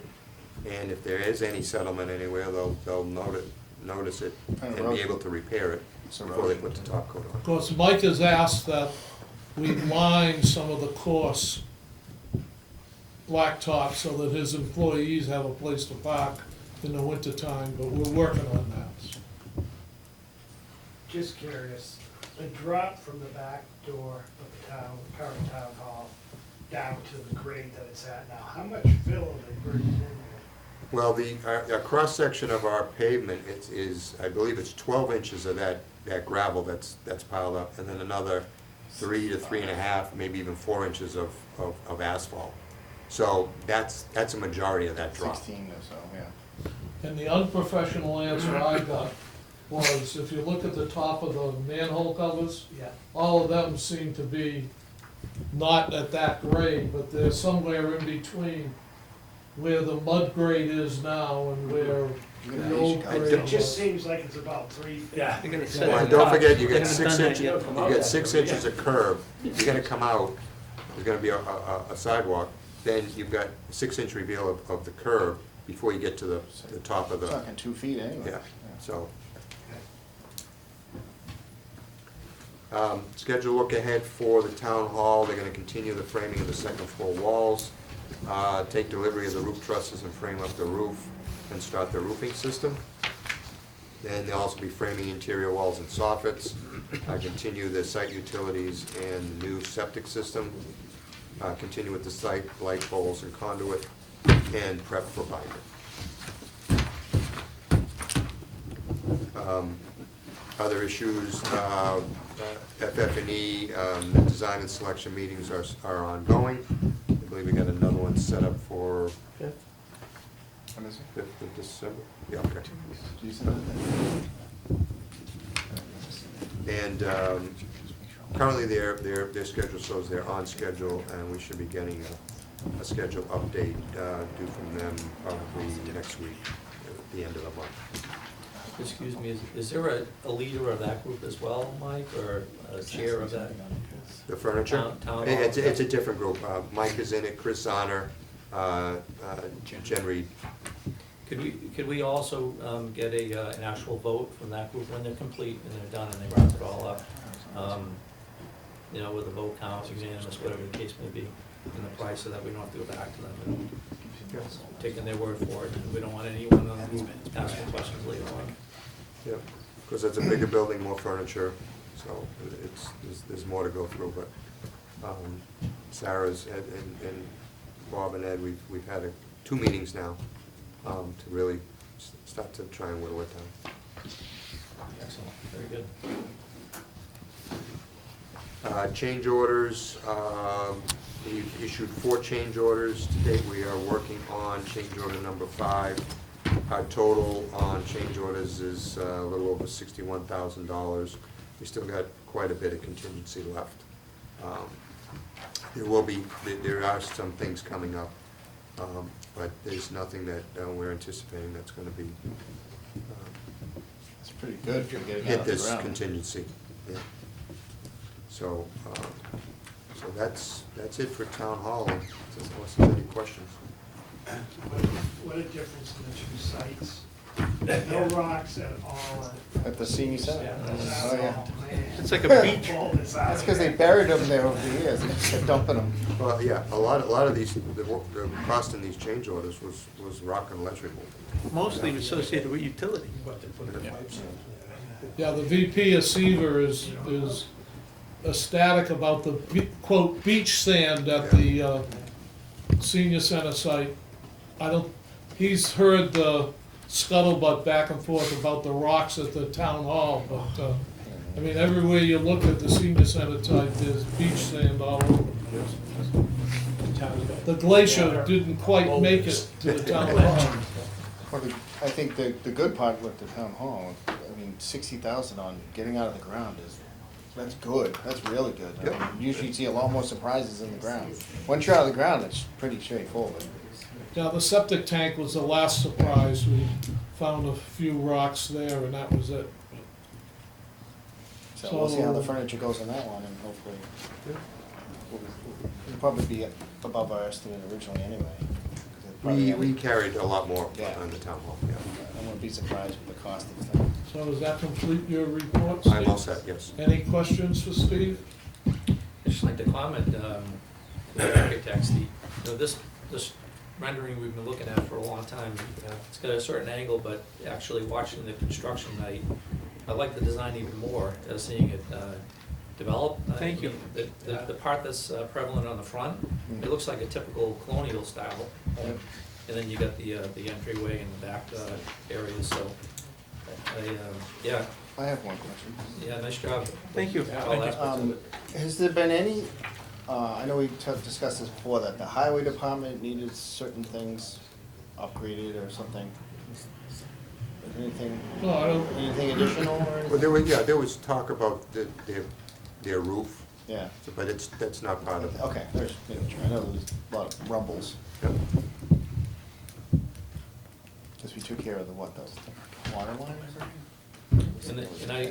[SPEAKER 3] and if there is any settlement anywhere, they'll notice it and be able to repair it before they put the top coat on.
[SPEAKER 1] of course, Mike has asked that we line some of the course blacktop so that his employees have a place to park in the wintertime, but we're working on that.
[SPEAKER 7] Just curious, the drop from the back door of the current town hall down to the grade that it's at now, how much fill are they bringing in there?
[SPEAKER 3] Well, a cross-section of our pavement is, I believe it's 12 inches of that gravel that's piled up, and then another 3 to 3.5, maybe even 4 inches of asphalt. So that's a majority of that drop.
[SPEAKER 5] 16 or so, yeah.
[SPEAKER 1] And the unprofessional answer I got was, if you look at the top of the manhole covers,
[SPEAKER 7] Yeah.
[SPEAKER 1] all of them seem to be not at that grade, but they're somewhere in between where the mud grade is now and where the old grade
[SPEAKER 7] It just
[SPEAKER 1] was.
[SPEAKER 7] seems like it's about 3 feet.
[SPEAKER 8] Yeah.
[SPEAKER 10] They're gonna set
[SPEAKER 3] Well,
[SPEAKER 10] it
[SPEAKER 3] and don't
[SPEAKER 10] up.
[SPEAKER 3] forget, you
[SPEAKER 10] They
[SPEAKER 3] get
[SPEAKER 10] haven't
[SPEAKER 3] 6
[SPEAKER 10] done that
[SPEAKER 3] inches,
[SPEAKER 10] yet.
[SPEAKER 3] you get 6 inches of curb. You're gonna come out, there's gonna be a sidewalk, then you've got 6-inch reveal of the curb before you get to the top of the,
[SPEAKER 5] Talking 2 feet anyway.
[SPEAKER 3] yeah, so. Schedule look ahead for the town hall. They're gonna continue the framing of the second floor walls, take delivery of the roof trusses and frame up the roof, and start the roofing system. Then they'll also be framing interior walls and soffits, continue the site utilities and the new septic system, continue with the site light poles and conduit, and prep for binder. Other issues, FF&E, the design and selection meetings are ongoing. I believe we got another one set up for
[SPEAKER 5] When is it?
[SPEAKER 3] 5th of December. Yeah, okay.
[SPEAKER 5] Do you send that?
[SPEAKER 3] And currently their schedule shows they're on schedule, and we should be getting a schedule update due from them probably next week, at the end of the month.
[SPEAKER 6] Excuse me, is there a leader of that group as well, Mike, or a chair of that?
[SPEAKER 3] The furniture?
[SPEAKER 6] Town hall.
[SPEAKER 3] It's a different group. Mike is in it, Chris Zonner, Jen Reed.
[SPEAKER 6] Could we also get an actual vote from that group when they're complete and they're done and they wrap it all up? You know, with the vote count, unanimous, whatever the case may be, and the price, so that we don't have to go back to them and taking their word for it. And we don't want anyone on the group asking questions later on.
[SPEAKER 3] Yep, because it's a bigger building, more furniture, so there's more to go through, but Sarah's and Bob and Ed, we've had 2 meetings now to really start to try and whittle it down.
[SPEAKER 6] Excellent, very good.
[SPEAKER 3] Change orders, we've issued 4 change orders. To date, we are working on change order number 5. Our total on change orders is a little over $61,000. We still got quite a bit of contingency left. There are some things coming up, but there's nothing that we're anticipating that's gonna be,
[SPEAKER 5] It's pretty good for getting
[SPEAKER 3] hit
[SPEAKER 5] out of the
[SPEAKER 3] this
[SPEAKER 5] ground.
[SPEAKER 3] contingency, yeah. So, that's it for town hall, unless there's any questions.
[SPEAKER 7] What a difference in the 2 sites. No rocks at all.
[SPEAKER 5] At the senior center. Oh, yeah.
[SPEAKER 10] It's like a beach.
[SPEAKER 5] That's because they buried them there over the years, they just kept dumping them.
[SPEAKER 3] Well, yeah, a lot of these, the cost in these change orders was rock and ledge removal.
[SPEAKER 10] Mostly associated with utility.
[SPEAKER 1] Yeah, the VP of Seaver is ecstatic about the, quote, beach sand at the senior center site. He's heard the scuttlebutt back and forth about the rocks at the town hall, but, I mean, everywhere you look at the senior center site, there's beach sand all over the place. The glacier didn't quite make it to the town hall.
[SPEAKER 5] Well, I think the good part with the town hall, I mean, 60,000 on getting out of the ground that's good, that's really good. I mean, usually you see a lot more surprises in the ground. Once you're out of the ground, it's pretty straightforward.
[SPEAKER 1] Yeah, the septic tank was the last surprise. We found a few rocks there and that was it.
[SPEAKER 5] So we'll see how the furniture goes on that one, and hopefully, it'll probably be above our estimate originally anyway. 'Cause it probably-
[SPEAKER 3] We carried a lot more
[SPEAKER 5] Yeah.
[SPEAKER 3] on the town hall, yeah.
[SPEAKER 5] I wouldn't be surprised with the cost of things.
[SPEAKER 1] So does that complete your report,
[SPEAKER 3] I'm all
[SPEAKER 1] Steve?
[SPEAKER 3] set, yes.
[SPEAKER 1] Any questions for Steve?
[SPEAKER 6] I'd just like to comment, the architects, this rendering we've been looking at for a long time, it's got a certain angle, but actually watching the construction night, I like the design even more, seeing it develop.
[SPEAKER 10] Thank you.
[SPEAKER 6] The part that's prevalent on the front, it looks like a typical colonial style. And then you got the entryway and the back areas, so, yeah,
[SPEAKER 5] I have one question.
[SPEAKER 6] yeah, nice job.
[SPEAKER 10] Thank you.
[SPEAKER 6] All aspects of it.
[SPEAKER 5] Has there been any, I know we discussed this before, that the highway department needed certain things upgraded or something? Anything,
[SPEAKER 1] No, I don't,
[SPEAKER 5] anything additional or
[SPEAKER 3] Well,
[SPEAKER 5] anything?
[SPEAKER 3] there was talk about their roof,
[SPEAKER 5] Yeah,
[SPEAKER 3] but that's not part of it.
[SPEAKER 5] okay, there's, I know there was a lot of rumbles,
[SPEAKER 3] Yeah.
[SPEAKER 5] because we took care of the water line or something?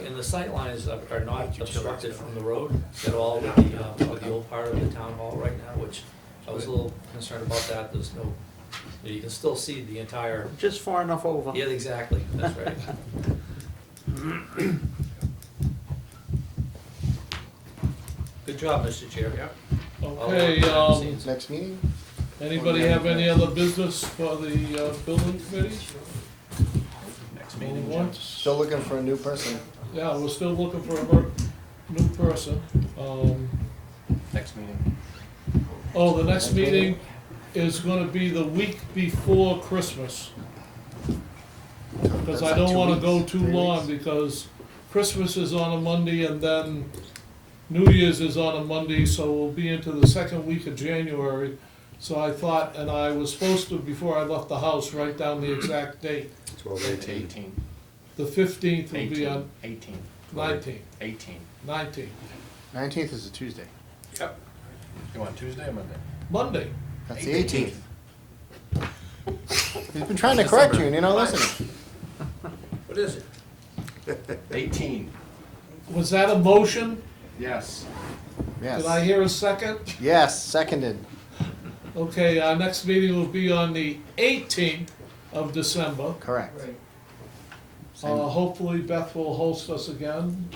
[SPEAKER 6] And the sight lines are not obstructed from the road at all with the old part of the town hall right now, which I was a little concerned about that. There's no, you can still see the entire,
[SPEAKER 10] Just far enough over.
[SPEAKER 6] yeah, exactly, that's right. Good job, Mr. Chair.
[SPEAKER 1] okay,
[SPEAKER 5] Next meeting?
[SPEAKER 1] anybody have any other business for the building committee?
[SPEAKER 6] Next
[SPEAKER 1] Going once?
[SPEAKER 5] Still looking for a new person.
[SPEAKER 1] Yeah, we're still looking for a new person.
[SPEAKER 2] Next meeting.
[SPEAKER 1] Oh, the next meeting, is gonna be the week before Christmas. Because
[SPEAKER 5] That's
[SPEAKER 1] I
[SPEAKER 5] like
[SPEAKER 1] don't
[SPEAKER 5] 2
[SPEAKER 1] wanna
[SPEAKER 5] weeks,
[SPEAKER 1] go too
[SPEAKER 5] 3
[SPEAKER 1] long,
[SPEAKER 5] weeks.
[SPEAKER 1] because Christmas is on a Monday, and then New Year's is on a Monday, so we'll be into the second week of January. So I thought, and I was supposed to, before I left the house, write down the exact date.
[SPEAKER 3] 12/18.
[SPEAKER 1] The 15th will be on
[SPEAKER 2] 18.
[SPEAKER 1] 19th,
[SPEAKER 2] 18.
[SPEAKER 1] 19th,
[SPEAKER 5] 19th is a Tuesday.
[SPEAKER 8] Yep.
[SPEAKER 2] You want Tuesday or Monday?
[SPEAKER 1] Monday.
[SPEAKER 5] That's the 18th. He's been trying to correct you and you're not listening.
[SPEAKER 8] What is it?
[SPEAKER 2] 18.
[SPEAKER 1] Was that a motion?
[SPEAKER 2] Yes.
[SPEAKER 5] Yes.
[SPEAKER 1] Did I hear a second?
[SPEAKER 5] Yes, seconded.
[SPEAKER 1] Okay, our next meeting will be on the 18th of December.
[SPEAKER 5] Correct.
[SPEAKER 1] Hopefully Beth will host us again,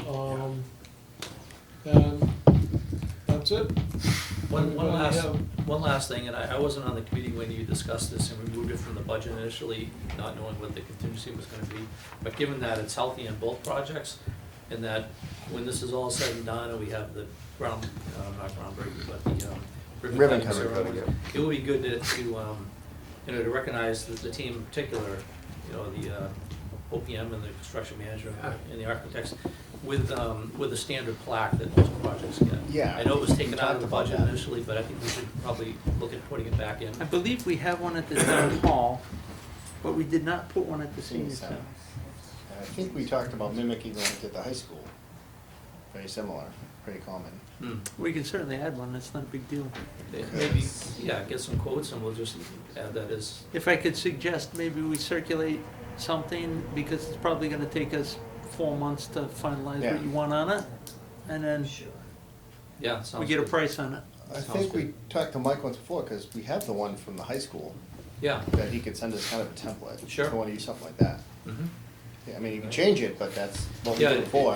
[SPEAKER 1] and that's it.
[SPEAKER 6] One
[SPEAKER 1] Everybody have-
[SPEAKER 6] one last thing, and I wasn't on the committee when you discussed this, and we moved it from the budget initially, not knowing what the contingency was gonna be. But given that it's healthy in both projects, and that when this is all said and done, and we have the not groundbreaking, but the
[SPEAKER 5] Ribbon
[SPEAKER 6] cutting
[SPEAKER 5] cutting,
[SPEAKER 6] ceremony,
[SPEAKER 3] yeah.
[SPEAKER 6] it would be good to recognize the team in particular, the OPM and the construction manager and the architects with a standard plaque that most projects get.
[SPEAKER 5] Yeah.
[SPEAKER 6] I know it was taken out of the
[SPEAKER 5] We talked about
[SPEAKER 6] budget
[SPEAKER 5] that.
[SPEAKER 6] initially, but I think we should probably look at putting it back in.
[SPEAKER 10] I believe we have one at the town hall, but we did not put one at the senior
[SPEAKER 5] Senior
[SPEAKER 10] center.
[SPEAKER 5] I think we talked about mimicking one at the high school. Very similar, pretty common.
[SPEAKER 6] Hmm.
[SPEAKER 10] We can certainly add one, that's not a big deal.
[SPEAKER 6] Maybe, yeah, get some quotes and we'll just add that as,
[SPEAKER 10] If I could suggest, maybe we circulate something, because it's probably gonna take us 4 months to finalize
[SPEAKER 5] Yeah.
[SPEAKER 10] what you want on it, and then
[SPEAKER 6] yeah, sounds
[SPEAKER 10] we get a
[SPEAKER 6] good.
[SPEAKER 10] price on it.
[SPEAKER 5] I
[SPEAKER 6] Sounds
[SPEAKER 5] think we
[SPEAKER 6] good.
[SPEAKER 5] talked to Mike once before, because we have the one from the high school,
[SPEAKER 6] Yeah.
[SPEAKER 5] that he could send us kind of a template.
[SPEAKER 6] Sure.
[SPEAKER 5] If we want to use something like that.
[SPEAKER 6] Mhm.
[SPEAKER 5] Yeah, I mean, you can change it, but that's what we
[SPEAKER 6] Yeah,
[SPEAKER 5] did before.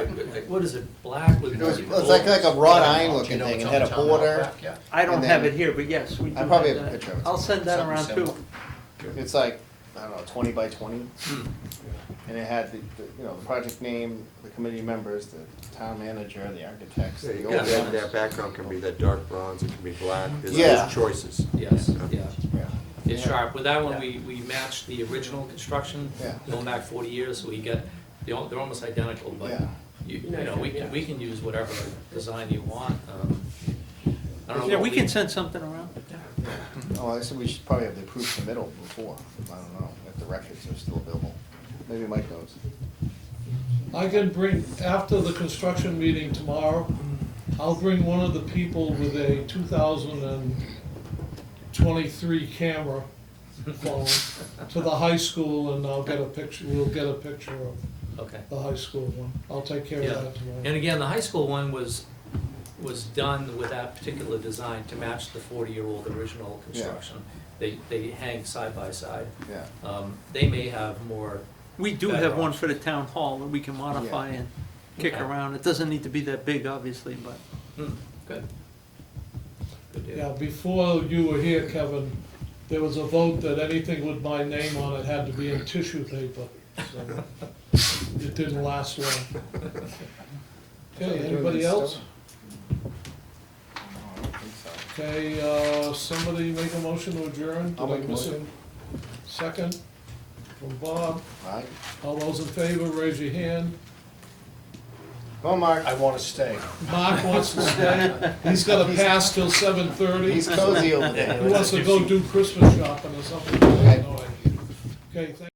[SPEAKER 6] what is it, black with?
[SPEAKER 5] It was like a wrought iron
[SPEAKER 2] Do you
[SPEAKER 5] looking
[SPEAKER 2] know
[SPEAKER 5] thing,
[SPEAKER 2] what's
[SPEAKER 5] and
[SPEAKER 2] on
[SPEAKER 5] had
[SPEAKER 2] the
[SPEAKER 5] a
[SPEAKER 2] town hall
[SPEAKER 5] border.
[SPEAKER 2] plaque yet?
[SPEAKER 10] I don't
[SPEAKER 5] And
[SPEAKER 10] have
[SPEAKER 5] then-
[SPEAKER 10] it here, but yes, we do
[SPEAKER 5] I
[SPEAKER 10] have
[SPEAKER 5] probably have a
[SPEAKER 10] that.
[SPEAKER 5] picture of it.
[SPEAKER 10] I'll send that
[SPEAKER 2] Something
[SPEAKER 10] around too.
[SPEAKER 2] similar.
[SPEAKER 5] It's like, I don't know, 20 by 20,
[SPEAKER 6] Hmm.
[SPEAKER 5] and it had the project name, the committee members, the town manager, the architects,
[SPEAKER 3] Yeah,
[SPEAKER 5] the
[SPEAKER 3] you
[SPEAKER 5] old
[SPEAKER 3] can-
[SPEAKER 6] Yeah.
[SPEAKER 3] That background can be that dark bronze, it can be black, there's
[SPEAKER 5] Yeah.
[SPEAKER 3] those choices.
[SPEAKER 6] Yes, yeah.
[SPEAKER 5] Yeah.
[SPEAKER 6] It's
[SPEAKER 5] Yeah.
[SPEAKER 6] sharp. With that one, we matched the original construction,
[SPEAKER 5] Yeah.
[SPEAKER 6] going back 40 years, so we get, they're almost identical, but
[SPEAKER 5] Yeah.
[SPEAKER 6] we can use whatever design you want. I don't know
[SPEAKER 10] Yeah,
[SPEAKER 6] what
[SPEAKER 10] we can send something around.
[SPEAKER 5] Oh, I said we should probably have the approved submittal before, I don't know, if the records are still available. Maybe Mike knows.
[SPEAKER 1] I can bring, after the construction meeting tomorrow, I'll bring one of the people with a 2023 camera phone to the high school, and I'll get a picture, we'll get a picture of
[SPEAKER 6] Okay.
[SPEAKER 1] the high school one. I'll take care of
[SPEAKER 6] Yeah,
[SPEAKER 1] that tomorrow.
[SPEAKER 6] and again, the high school one was done with that particular design to match the 40-year-old original construction. They hang side by side.
[SPEAKER 5] Yeah.
[SPEAKER 6] They may have more,
[SPEAKER 10] We do have one for the town hall that we can modify and kick
[SPEAKER 6] Okay.
[SPEAKER 10] around. It doesn't need to be that big, obviously, but
[SPEAKER 6] good. Good deal.
[SPEAKER 1] Yeah, before you were here, Kevin, there was a vote that anything with my name on it had to be in tissue paper, so it didn't last long. Okay, anybody else?
[SPEAKER 5] No, I don't think so.
[SPEAKER 1] Okay, somebody make a motion to adjourn?
[SPEAKER 5] I'll
[SPEAKER 1] Did I
[SPEAKER 5] make a
[SPEAKER 1] miss
[SPEAKER 5] motion.
[SPEAKER 1] it? Second, from Bob.
[SPEAKER 5] Right?
[SPEAKER 1] All those in favor, raise your hand.
[SPEAKER 5] Come on, Mark.
[SPEAKER 2] I want to stay.
[SPEAKER 1] Mark wants to stay. He's got a pass till 7:30.
[SPEAKER 5] He's cozy over there.
[SPEAKER 1] He wants to go do Christmas shopping or something. Okay, thank